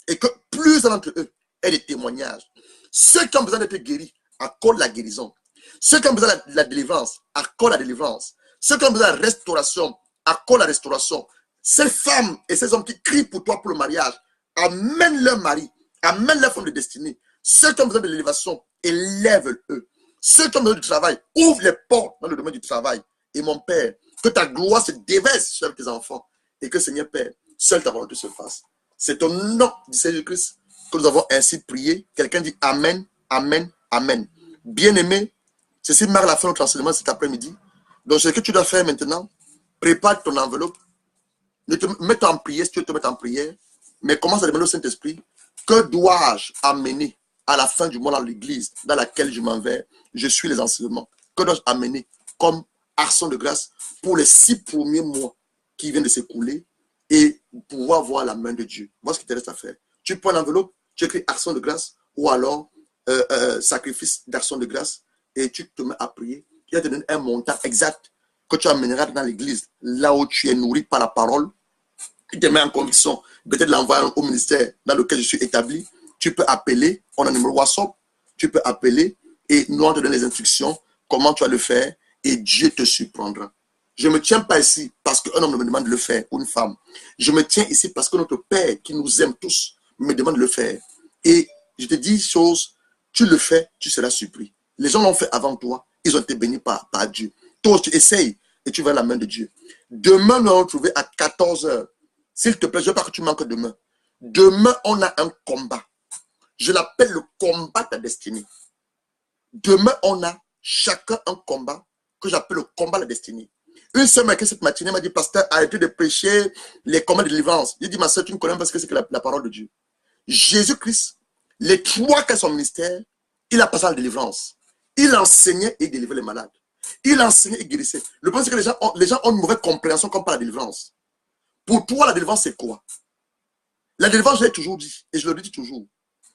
et que plusieurs d'entre eux aient des témoignages. Ceux qui ont besoin d'être guéris, accorde la guérison. Ceux qui ont besoin de la délivrance, accorde la délivrance. Ceux qui ont besoin de la restauration, accorde la restauration. Ces femmes et ces hommes qui crient pour toi pour le mariage, amène leur mari, amène leur femme de destinée. Ceux qui ont besoin de l'élévation, élève-eux. Ceux qui ont besoin du travail, ouvre les portes dans le domaine du travail. Et mon Père, que ta gloire se déverse sur tes enfants et que Seigneur Père, seule ta volonté se fasse. C'est au nom du Seigneur Christ que nous avons ainsi prié. Quelqu'un dit Amen, Amen, Amen. Bien-aimé, ceci marque la fin de notre enseignement cet après-midi. Donc, ce que tu dois faire maintenant, prépare ton enveloppe. Ne te mets en prière si tu veux te mettre en prière, mais commence à demander au Saint-Esprit, que dois-je amener à la fin du mois dans l'église dans laquelle je m'en vais, je suis les enseignements. Que dois-je amener comme action de grâce pour les 6 premiers mois qui viennent de s'écouler et pouvoir voir la main de Dieu. Voilà ce qui te reste à faire. Tu prends l'enveloppe, tu écris action de grâce ou alors sacrifice d'action de grâce et tu te mets à prier. Il va te donner un montant exact que tu amèneras dans l'église, là où tu es nourri par la parole. Tu te mets en conviction, peut-être l'envoyer au ministère dans lequel je suis établi. Tu peux appeler, on a un numéro WhatsApp, tu peux appeler et nous on te donne les instructions, comment tu vas le faire et Dieu te surprendra. Je ne me tiens pas ici parce qu'un homme me demande de le faire ou une femme. Je me tiens ici parce que notre Père qui nous aime tous me demande de le faire. Et je te dis une chose, tu le fais, tu seras surpris. Les gens l'ont fait avant toi, ils ont été bénis par Dieu. Toi, tu essayes et tu verras la main de Dieu. Demain, nous allons nous retrouver à 14 h. S'il te plaît, je ne veux pas que tu manques demain. Demain, on a un combat. Je l'appelle le combat de ta destinée. Demain, on a chacun un combat que j'appelle le combat de la destinée. Une sœur m'a écrit cette matinée, m'a dit, pasteur, arrêtez de prêcher les combats de délivrance. J'ai dit, ma sœur, tu ne connais pas ce que c'est que la parole de Dieu. Jésus-Christ, les 3 quarts de son ministère, il a passé à la délivrance. Il enseignait et délivrait les malades. Il enseignait et guérissait. Le problème, c'est que les gens ont une mauvaise compréhension comme par la délivrance. Pour toi, la délivrance, c'est quoi? La délivrance, je l'ai toujours dit, et je le dis toujours,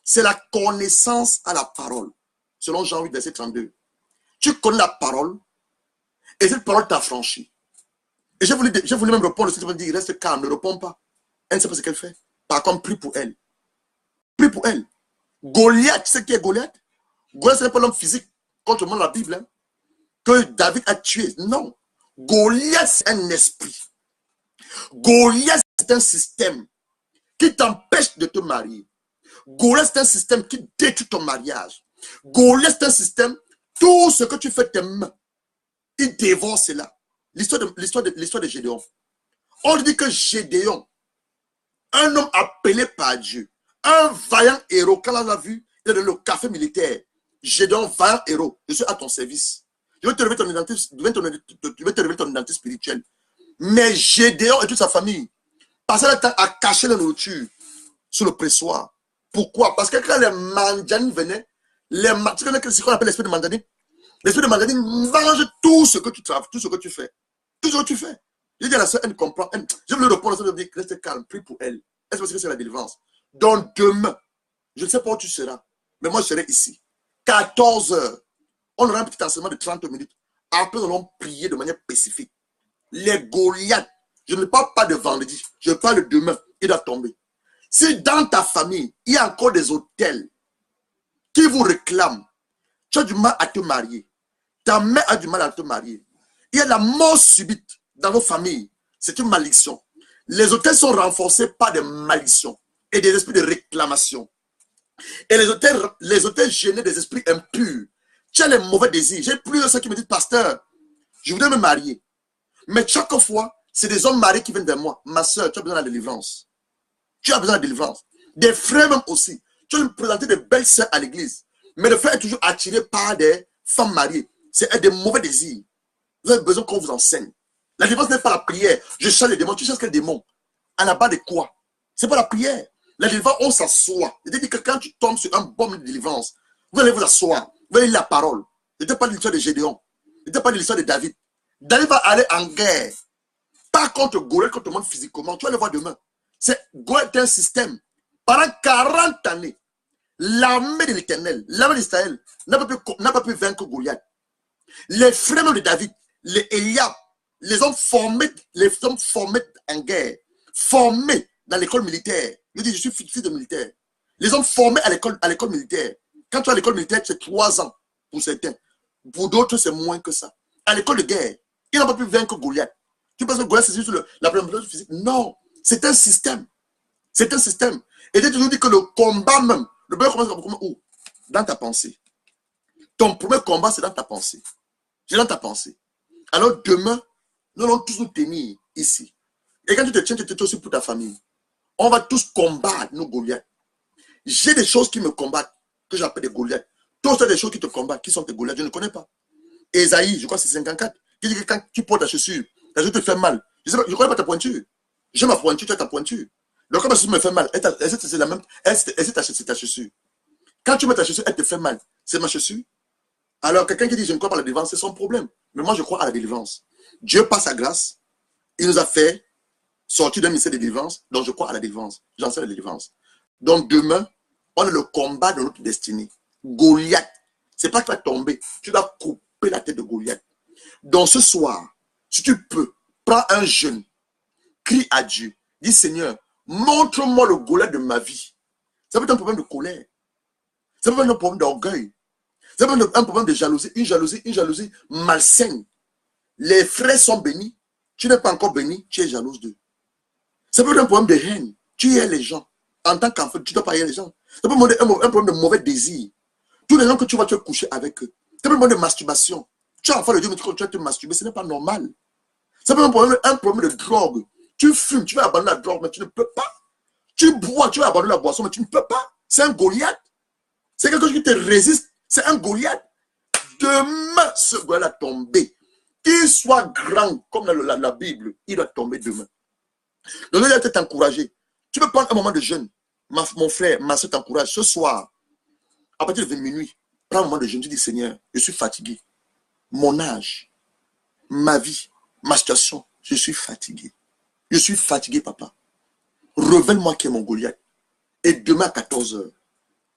c'est la connaissance à la parole. Selon Jean 8, verset 32. Tu connais la parole, et cette parole t'a franchi. Et je voulais même répondre, cette personne dit, reste calme, ne réponds pas. Elle ne sait pas ce qu'elle fait. Par contre, prie pour elle. Prie pour elle. Goliath, tu sais qui est Goliath? Goliath, ce n'est pas l'homme physique, quand on demande la Bible, hein, que David a tué. Non. Goliath, c'est un esprit. Goliath, c'est un système qui t'empêche de te marier. Goliath, c'est un système qui détruit ton mariage. Goliath, c'est un système, tout ce que tu fais tes mains, il dévore cela. L'histoire de Gédéon. On dit que Gédéon, un homme appelé par Dieu, un vaillant héros, quand on l'a vu, il est dans le café militaire. Gédéon, vaillant héros, je suis à ton service. Je vais te révéler ton identité spirituelle. Mais Gédéon et toute sa famille passaient le temps à cacher la nourriture sur le pressoir. Pourquoi? Parce que quand les mandanines venaient, tu connais ce qu'on appelle l'esprit de mandanine? L'esprit de mandanine mange tout ce que tu travailles, tout ce que tu fais. Tout ce que tu fais. Je dis à la soeur, elle comprend. Je veux lui répondre, je lui dis, reste calme, prie pour elle. Elle sait que c'est la délivrance. Donc demain, je ne sais pas où tu seras, mais moi je serai ici. 14 h. On aura un petit enseignement de 30 minutes. Après, nous allons prier de manière spécifique. Les Goliaths, je ne parle pas de vendredi, je parle de demain, il doit tomber. Si dans ta famille, il y a encore des hôtels qui vous réclament, tu as du mal à te marier, ta mère a du mal à te marier, il y a la mort subite dans nos familles, c'est une malédiction. Les hôtels sont renforcés par des malédictions et des esprits de réclamation. Et les hôtels génèrent des esprits impurs. Tu as les mauvais désirs. J'ai plusieurs ceux qui me disent, pasteur, je voudrais me marier. Mais chaque fois, c'est des hommes mariés qui viennent vers moi. Ma soeur, tu as besoin de la délivrance. Tu as besoin de la délivrance. Des frères même aussi. Tu as me présenter des belles sœurs à l'église. Mais le frère est toujours attiré par des femmes mariées. C'est des mauvais désirs. Vous avez besoin qu'on vous enseigne. La délivrance n'est pas la prière. Je chasse les démons. Tu chasses quel démon? À la base de quoi? C'est pas la prière. La délivrance, on s'assoit. C'est-à-dire que quand tu tombes sur un baume de délivrance, vous allez vous asseoir. Vous allez lire la parole. Ce n'était pas l'histoire de Gédéon. Ce n'était pas l'histoire de David. David va aller en guerre. Pas contre Goliath, contre le monde physiquement. Tu vas le voir demain. Goliath est un système. Pendant 40 années, l'armée de l'Éternel, l'armée d'Israël, n'a pas pu vaincre Goliath. Les frères de David, les Eliab, les hommes formés en guerre, formés dans l'école militaire. Je dis, je suis fils de militaire. Les hommes formés à l'école militaire. Quand tu es à l'école militaire, c'est 3 ans pour certains. Pour d'autres, c'est moins que ça. À l'école de guerre, ils n'ont pas pu vaincre Goliath. Tu penses que Goliath, c'est juste la préparation physique? Non, c'est un système. C'est un système. Et Dieu nous dit que le combat même, le premier combat, c'est où? Dans ta pensée. Ton premier combat, c'est dans ta pensée. C'est dans ta pensée. Alors demain, nous allons tous nous tenir ici. Et quand tu te tiens, tu te tiens aussi pour ta famille. On va tous combattre nos Goliaths. J'ai des choses qui me combattent, que j'appelle des Goliaths. Toi, tu as des choses qui te combattent, qui sont tes Goliaths. Je ne connais pas. Esaïe, je crois que c'est 54, qui dit que quand tu portes ta chaussure te fait mal. Je ne connais pas ta pointure. J'ai ma pointure, tu as ta pointure. Donc, quand ma chaussure me fait mal, c'est la même. C'est ta chaussure. Quand tu mets ta chaussure, elle te fait mal. C'est ma chaussure. Alors, quelqu'un qui dit je ne crois pas à la délivrance, c'est son problème. Mais moi, je crois à la délivrance. Dieu, par sa grâce, il nous a fait sortir d'un ministère de délivrance. Donc, je crois à la délivrance. J'en sais la délivrance. Donc, demain, on a le combat de notre destinée. Goliath. C'est pas que tu vas tomber. Tu dois couper la tête de Goliath. Donc, ce soir, si tu peux, prends un jeûne. Crie à Dieu. Dis, Seigneur, montre-moi le Goliath de ma vie. Ça peut être un problème de colère. Ça peut être un problème d'orgueil. Ça peut être un problème de jalousie. Une jalousie malsaine. Les frères sont bénis. Tu n'es pas encore béni, tu es jalouse d'eux. Ça peut être un problème de haine. Tu hais les gens. En tant qu'enfant, tu ne dois pas haïr les gens. Ça peut être un problème de mauvais désir. Tous les gens que tu vas te coucher avec eux. Ça peut être un problème de masturbation. Tu es enfant de Dieu, mais tu vas te masturber, ce n'est pas normal. Ça peut être un problème de drogue. Tu fumes, tu vas abandonner la drogue, mais tu ne peux pas. Tu bois, tu vas abandonner la boisson, mais tu ne peux pas. C'est un Goliath. C'est quelque chose qui te résiste. C'est un Goliath. Demain, ce Goliath a tombé. Qu'il soit grand, comme dans la Bible, il doit tomber demain. Donc, il doit t'encourager. Tu peux prendre un moment de jeûne. Mon frère, ma soeur t'encourage. Ce soir, à partir de 20 minuit, prends un moment de jeûne. Tu dis, Seigneur, je suis fatigué. Mon âge, ma vie, ma situation, je suis fatigué. Je suis fatigué, papa. Révèle-moi qui est mon Goliath. Et demain à 14 h,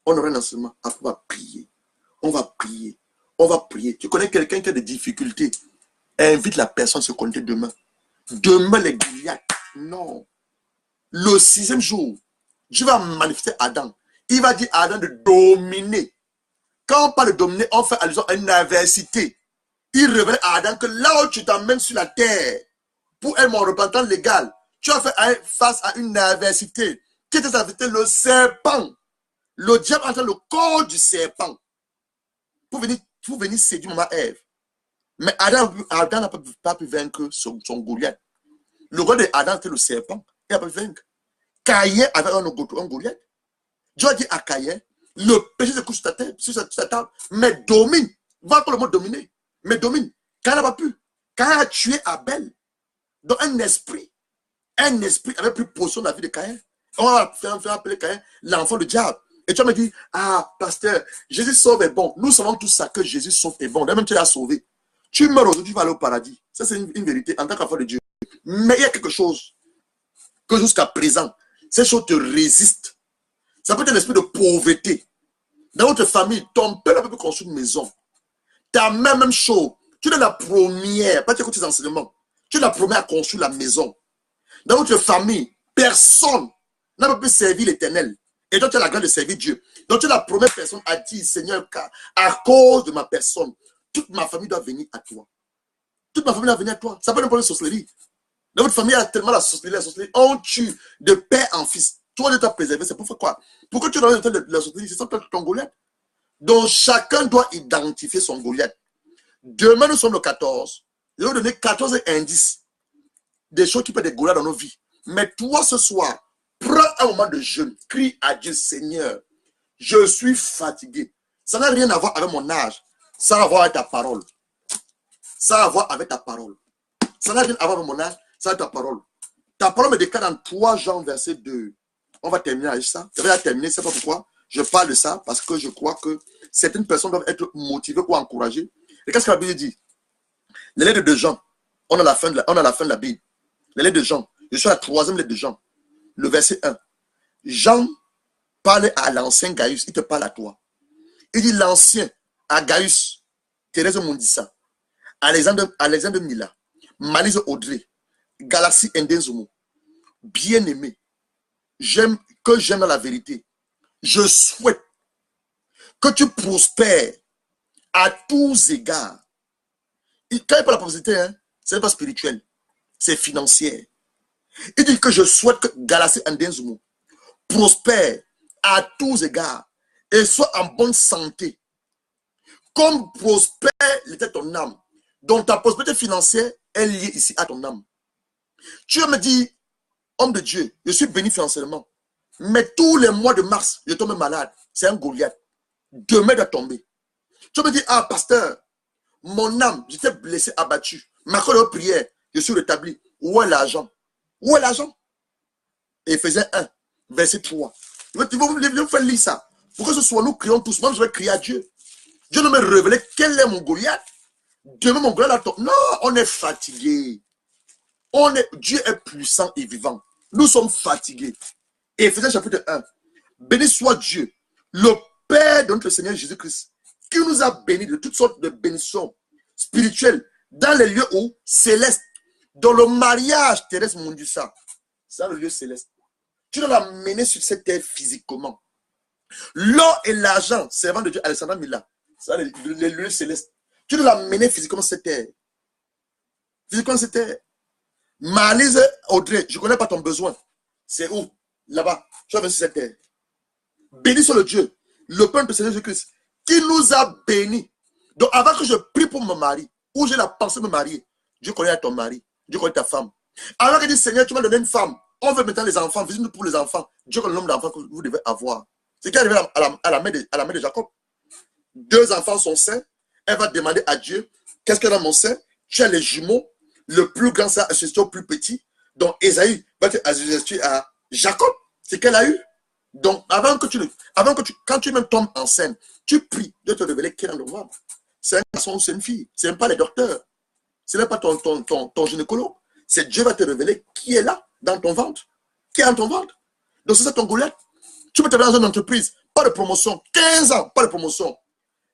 on aura un enseignement. Après, on va prier. On va prier. On va prier. Tu connais quelqu'un qui a des difficultés? Invite la personne à se connecter demain. Demain, les Goliaths. Non. Le 6e jour, Dieu va manifester Adam. Il va dire à Adam de dominer. Quand on parle de dominer, on fait allusion à une adversité. Il révèle à Adam que là où tu t'emmènes sur la terre, pour être mon représentant légal, tu as fait face à une adversité. Qui était cette adversité? Le serpent. Le diable entre le corps du serpent. Pour venir séduire maman Ève. Mais Adam n'a pas pu vaincre son Goliath. Le roi d'Adam était le serpent. Il n'a pas pu vaincre. Caïn avait un Goliath. Dieu a dit à Caïn, le péché se couche sur ta table, mais domine. Va pour le mot dominer. Mais domine. Caïn n'a pas pu. Caïn a tué Abel. Donc un esprit avait pris possession de la vie de Caïn. On va faire appeler Caïn l'enfant du diable. Et tu vas me dire, ah, pasteur, Jésus sauve est bon. Nous savons tout ça, que Jésus sauve est bon. Même tu l'as sauvé. Tu meurs aujourd'hui, tu vas aller au paradis. Ça, c'est une vérité en tant qu'enfant de Dieu. Mais il y a quelque chose que jusqu'à présent, ces choses te résistent. Ça peut être un esprit de pauvreté. Dans votre famille, ton père n'a pas pu construire une maison. Ta mère, même chose. Tu es la première, pas tu écoutes tes enseignements. Tu es la première à construire la maison. Dans votre famille, personne n'a pas pu servir l'Éternel. Et donc, tu as la grâce de servir Dieu. Donc, tu es la première personne à dire, Seigneur, à cause de ma personne, toute ma famille doit venir à toi. Toute ma famille doit venir à toi. Ça peut être un problème de sorcellerie. Dans votre famille, il y a tellement la sorcellerie. On tue de père en fils. Toi, Dieu t'a préservé. C'est pour quoi? Pourquoi tu es dans le temps de la sorcellerie? C'est ça ton Goliath. Donc, chacun doit identifier son Goliath. Demain, nous sommes le 14. Je vais vous donner 14 indices. Des choses qui peuvent être des Goliaths dans nos vies. Mais toi, ce soir, prends un moment de jeûne. Crie à Dieu, Seigneur, je suis fatigué. Ça n'a rien à voir avec mon âge. Ça a à voir avec ta parole. Ça a à voir avec ta parole. Ça n'a rien à voir avec mon âge. Ça a ta parole. Ta parole me déclare dans 3 Jean, verset 2. on va terminer avec ça. Je vais la terminer, c'est pas pourquoi je parle de ça, parce que je crois que certaines personnes doivent être motivées ou encouragées. Et qu'est-ce que la Bible dit? Les lettres de Jean, on a la fin de la Bible. Les lettres de Jean, je suis à la 3e lettre de Jean, le verset 1. Jean parle à l'ancien Gaius, il te parle à toi. Il dit l'ancien à Gaius, Thérèse Mondissa, Alexandre Mila, Malise Audrey, Galaxy Ndenzumo, bien-aimé, j'aime dans la vérité. Je souhaite que tu prospères à tous égards. Quand il parle de la prospérité, hein, ce n'est pas spirituel, c'est financier. Il dit que je souhaite que Galaxy Ndenzumo prospère à tous égards et soit en bonne santé. Comme prospère l'était ton âme. Donc ta prospérité financière est liée ici à ton âme. Tu me dis, homme de Dieu, je suis béni financièrement. Mais tous les mois de mars, je tombe malade. C'est un Goliath. Demain doit tomber. Tu me dis, ah pasteur, mon âme, j'étais blessé, abattu. Ma prière, je suis rétabli. Où est l'argent? Où est l'argent? Éphésiens 1, verset 3. Vous faites lire ça. Pour que ce soit nous crions tous. Moi, je vais crier à Dieu. Dieu ne me révèle quel est mon Goliath. Demain, mon Goliath tombe. Non, on est fatigué. Dieu est puissant et vivant. Nous sommes fatigués. Éphésiens chapitre 1. Béni soit Dieu, le Père de notre Seigneur Jésus-Christ, qui nous a bénis de toutes sortes de bénédictions spirituelles dans les lieux où célestes, dans le mariage Thérèse Mondissa. C'est le lieu céleste. Tu dois l'amener sur cette terre physiquement. L'or et l'argent, servant de Dieu, Alexandre Mila, c'est les lieux célestes. Tu dois l'amener physiquement sur cette terre. Physiquement sur cette terre. Malise Audrey, je ne connais pas ton besoin. C'est où? Là-bas. Tu vas venir sur cette terre. Béni soit le Dieu, le Père de Seigneur Jésus-Christ, qui nous a bénis. Donc avant que je prie pour mon mari, ou j'ai la pensée de me marier, Dieu connaît ton mari, Dieu connaît ta femme. Alors qu'il dit, Seigneur, tu m'as donné une femme. On veut maintenant les enfants, visite-nous pour les enfants. Dieu connaît le nombre d'enfants que vous devez avoir. C'est qui est arrivé à la main de Jacob. 2 enfants sont sains. Elle va demander à Dieu, qu'est-ce qu'il y a dans mon sein? Tu as les jumeaux. Le plus grand, c'est associé au plus petit. Donc, Esaïe va te associer à Jacob. C'est qu'elle a eu. Donc, quand tu même tombes enceinte, tu pries de te révéler qui est dans le ventre. C'est un garçon ou c'est une fille. Ce n'est pas les docteurs. Ce n'est pas ton gynécologue. C'est Dieu va te révéler qui est là, dans ton ventre. Qui est dans ton ventre. Donc, c'est ça ton Goliath. Tu peux travailler dans une entreprise. Pas de promotion. 15 ans, pas de promotion.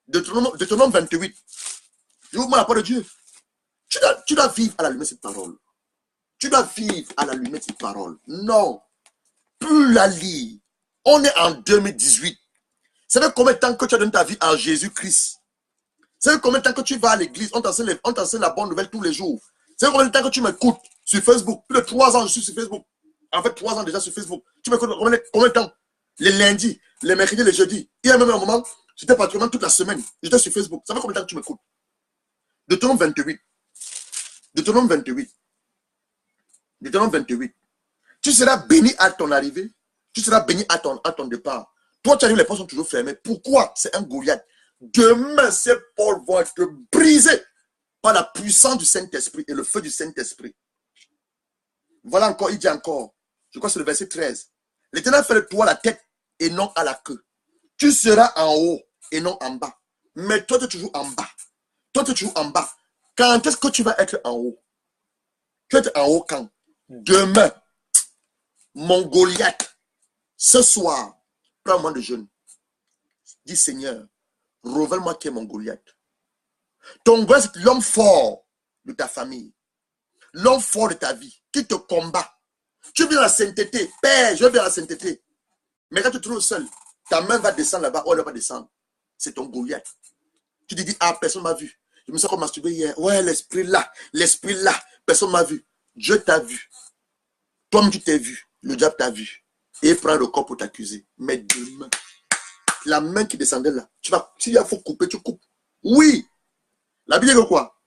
Deutéronome 28. Je vous demande la parole de Dieu. Tu dois vivre à la lumière de cette parole. Tu dois vivre à la lumière de cette parole. Non. Plus la lire. On est en 2018. Ça fait combien de temps que tu as donné ta vie à Jésus-Christ? Ça fait combien de temps que tu vas à l'église? On t'enseigne la bonne nouvelle tous les jours. Ça fait combien de temps que tu m'écoutes sur Facebook? Plus de 3 ans, je suis sur Facebook. En fait, 3 ans déjà sur Facebook. Tu m'écoutes combien de temps? Les lundis, les mercredis, les jeudis. Il y a même un moment, j'étais pratiquement toute la semaine. J'étais sur Facebook. Ça fait combien de temps que tu m'écoutes? Deutéronome 28. Deutéronome 28. Deutéronome 28. Tu seras béni à ton arrivée. Tu seras béni à ton départ. Toi, tu arrives, les portes sont toujours fermées. Pourquoi? C'est un Goliath. Demain, ces portes vont être brisées par la puissance du Saint-Esprit et le feu du Saint-Esprit. Voilà encore, il dit encore. Je crois que c'est le verset 13. L'Éternel fait de toi la tête et non à la queue. Tu seras en haut et non en bas. Mais toi, tu es toujours en bas. Toi, tu es toujours en bas. Quand est-ce que tu vas être en haut? Tu vas être en haut quand? Demain. Mon Goliath. Ce soir, prends un moment de jeûne. Dis Seigneur, révèle-moi qui est mon Goliath. Ton Goliath, c'est l'homme fort de ta famille. L'homme fort de ta vie, qui te combat. Tu viens à la sainteté. Père, je viens à la sainteté. Mais quand tu te trouves seul, ta main va descendre là-bas, ou elle va descendre. C'est ton Goliath. Tu te dis, ah, personne ne m'a vu. Je me sens comme masturbé hier. Ouais, l'esprit là, personne ne m'a vu. Dieu t'a vu. Toi-même, tu t'es vu. Le diable t'a vu. Et il prend le corps pour t'accuser. Mais demain, la main qui descendait là, s'il faut couper, tu coupes. Oui. La Bible dit quoi?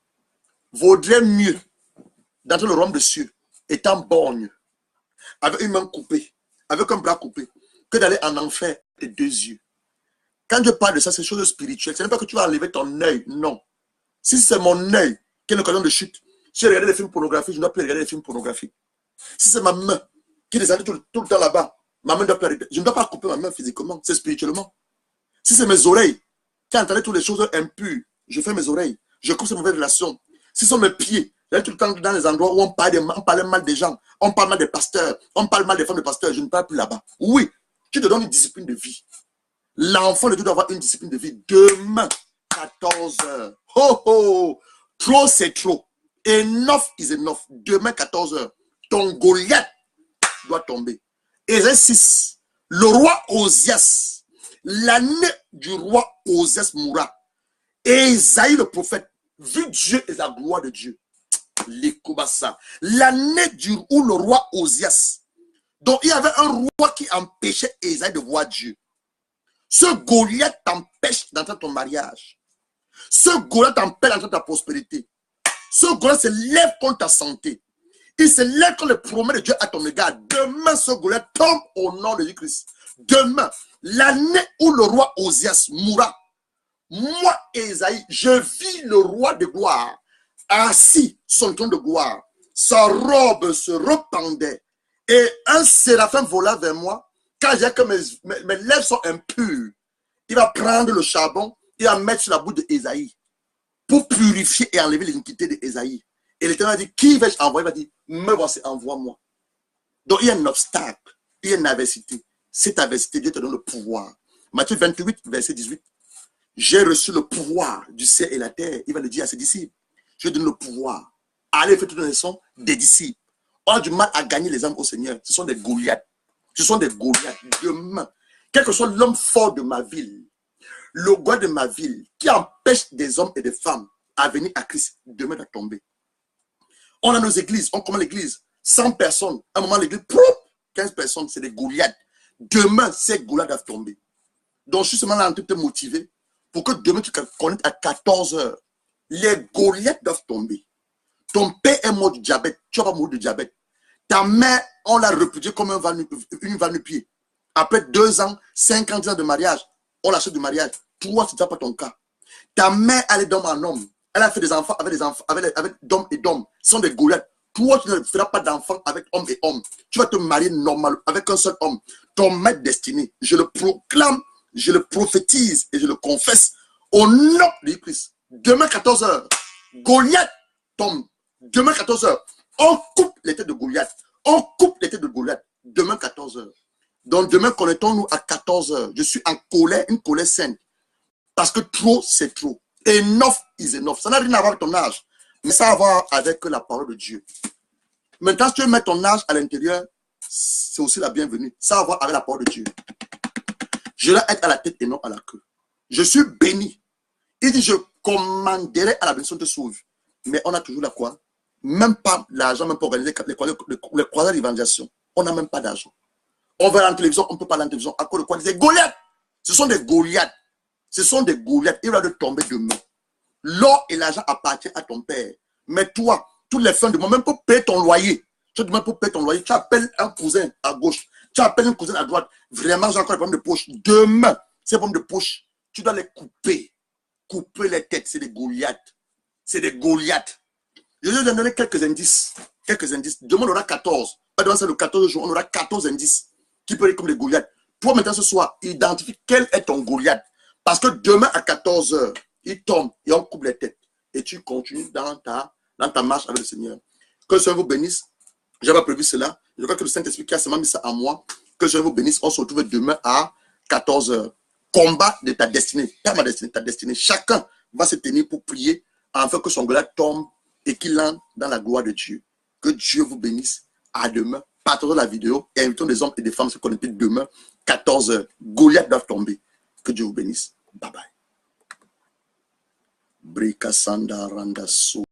Vaudrait mieux d'entrer le royaume des cieux, étant borgne, avec une main coupée, avec un bras coupé, que d'aller en enfer de 2 yeux. Quand je parle de ça, c'est une chose spirituelle. Ce n'est pas que tu vas enlever ton œil, non. Si c'est mon œil qui est l'occasion de chute, si je regarde des films pornographiques, je ne dois plus regarder des films pornographiques. Si c'est ma main qui descend tout le temps là-bas, Ma main doit plus arrêter. Je ne dois pas couper ma main physiquement, c'est spirituellement. Si c'est mes oreilles qui entendent toutes les choses impures, je fais mes oreilles. Je coupe ces mauvaises relations. Si ce sont mes pieds, j'allais tout le temps dans les endroits où on parle mal des gens, on parle mal des pasteurs, on parle mal des femmes de pasteurs, je ne parle plus là-bas. Oui, tu te donnes une discipline de vie. L'enfant de Dieu doit avoir une discipline de vie. Demain, 14 heures. Oh oh! Trop, c'est trop. Enough is enough. Demain, 14 heures. Ton Goliath doit tomber. Ésaïe 6. Le roi Osias, l'année du roi Osias mourra. Et Ésaïe le prophète, vu Dieu et la gloire de Dieu. L'année où le roi Osias. Donc il y avait un roi qui empêchait Ésaïe de voir Dieu. Ce Goliath t'empêche d'entrer dans ton mariage. Ce Goliath t'empêche d'entrer dans ta prospérité. Ce Goliath se lève contre ta santé. Il se lève contre les promesses de Dieu à ton égard. Demain, ce Goliath tombe au nom de Jésus-Christ. Demain, l'année où le roi Osias mourra, moi, Ésaïe, je vis le roi de gloire assis sur son trône de gloire. Sa robe se rependait et un séraphin vola vers moi. Quand j'ai que mes lèvres sont impures, il va prendre le charbon, il va mettre sur la bouche d'Ésaïe pour purifier et enlever l'iniquité d'Ésaïe. Et l'Éternel dit, qui vais-je envoyer? Il va dire, me voici, envoie-moi. Donc il y a un obstacle, il y a une adversité. Cette adversité, Dieu te donne le pouvoir. Matthieu 28, verset 18. J'ai reçu le pouvoir du ciel et la terre. Il va le dire à ses disciples. Je donne le pouvoir. Allez faire toutes les leçons des disciples. On a du mal à gagner les âmes au Seigneur. Ce sont des Goliaths. Ce sont des Goliaths. Demain, quel que soit l'homme fort de ma ville, le Goliath de ma ville, qui empêche des hommes et des femmes à venir à Christ, demain va tomber. On a nos églises, on commence l'église, 100 personnes. À un moment, l'église, 15 personnes, c'est des Goliaths. Demain, ces Goliaths doivent tomber. Donc, je suis seulement là en train de te motiver pour que demain, tu connaisses à 14 heures. Les Goliaths doivent tomber. Ton père est mort du diabète, tu vas pas mourir de diabète. Ta mère, on l'a repudiée comme une va-nu-pied. Après 2 ans, 50 ans de mariage, on l'achète du mariage. Toi, ce n'est pas ton cas. Ta mère, elle est d'homme en homme. Elle a fait des enfants avec d'hommes et d'hommes. Ce sont des Goliaths. Toi, tu ne feras pas d'enfants avec homme et homme. Tu vas te marier normal avec un seul homme. Ton maître destiné, je le proclame, je le prophétise et je le confesse au nom de Christ. Demain 14 heures, Goliath tombe. Demain 14 heures, on coupe les têtes de Goliath. On coupe les têtes de Goliath. Demain 14 heures. Donc demain, connectons-nous à 14 heures. Je suis en colère, une colère sainte. Parce que trop, c'est trop. Enough is enough. Ça n'a rien à voir avec ton âge, mais ça a à voir avec la parole de Dieu. Maintenant, si tu veux mettre ton âge à l'intérieur, c'est aussi la bienvenue. Ça a à voir avec la parole de Dieu. Je dois être à la tête et non à la queue. Je suis béni. Il dit, je commanderai à la bénédiction de sauve. Mais on a toujours la quoi? Même pas l'argent, même pour organiser les croisades d'évangélisation. On n'a même pas d'argent. On va à la télévision, on ne peut pas aller à la télévision. À cause de quoi? Des Goliaths. Ce sont des Goliaths. Ce sont des Goliaths. Il va de tomber demain. L'or et l'argent appartiennent à ton père. Mais toi, toutes les fins du mois, même pour payer ton loyer, tu appelles un cousin à gauche, tu appelles un cousin à droite. Vraiment, j'ai encore des problèmes de poche. Demain, ces problèmes de poche, tu dois les couper. Couper les têtes, c'est des Goliaths. C'est des Goliaths. Je vais vous donner quelques indices. Quelques indices. Demain, on aura 14. Pas demain, c'est le 14 jour, on aura 14 indices qui peuvent être comme des Goliaths. Toi, maintenant, ce soir, identifie quel est ton Goliath. Parce que demain, à 14 heures, il tombe et on coupe les têtes. Et tu continues dans ta marche avec le Seigneur. Que le Seigneur vous bénisse. Je n'avais pas prévu cela. Je crois que le Saint-Esprit qui a seulement mis ça en moi. Que le Seigneur vous bénisse. On se retrouve demain à 14 heures. Combat de ta destinée. Pas ma destinée, ta destinée. Chacun va se tenir pour prier afin que son Goliath tombe et qu'il entre dans la gloire de Dieu. Que Dieu vous bénisse. À demain. Partagez la vidéo et invitons des hommes et des femmes à se connecter demain, 14 heures. Goliath doit tomber. Que Dieu vous bénisse. Bye bye. Brika Sanda Randa So.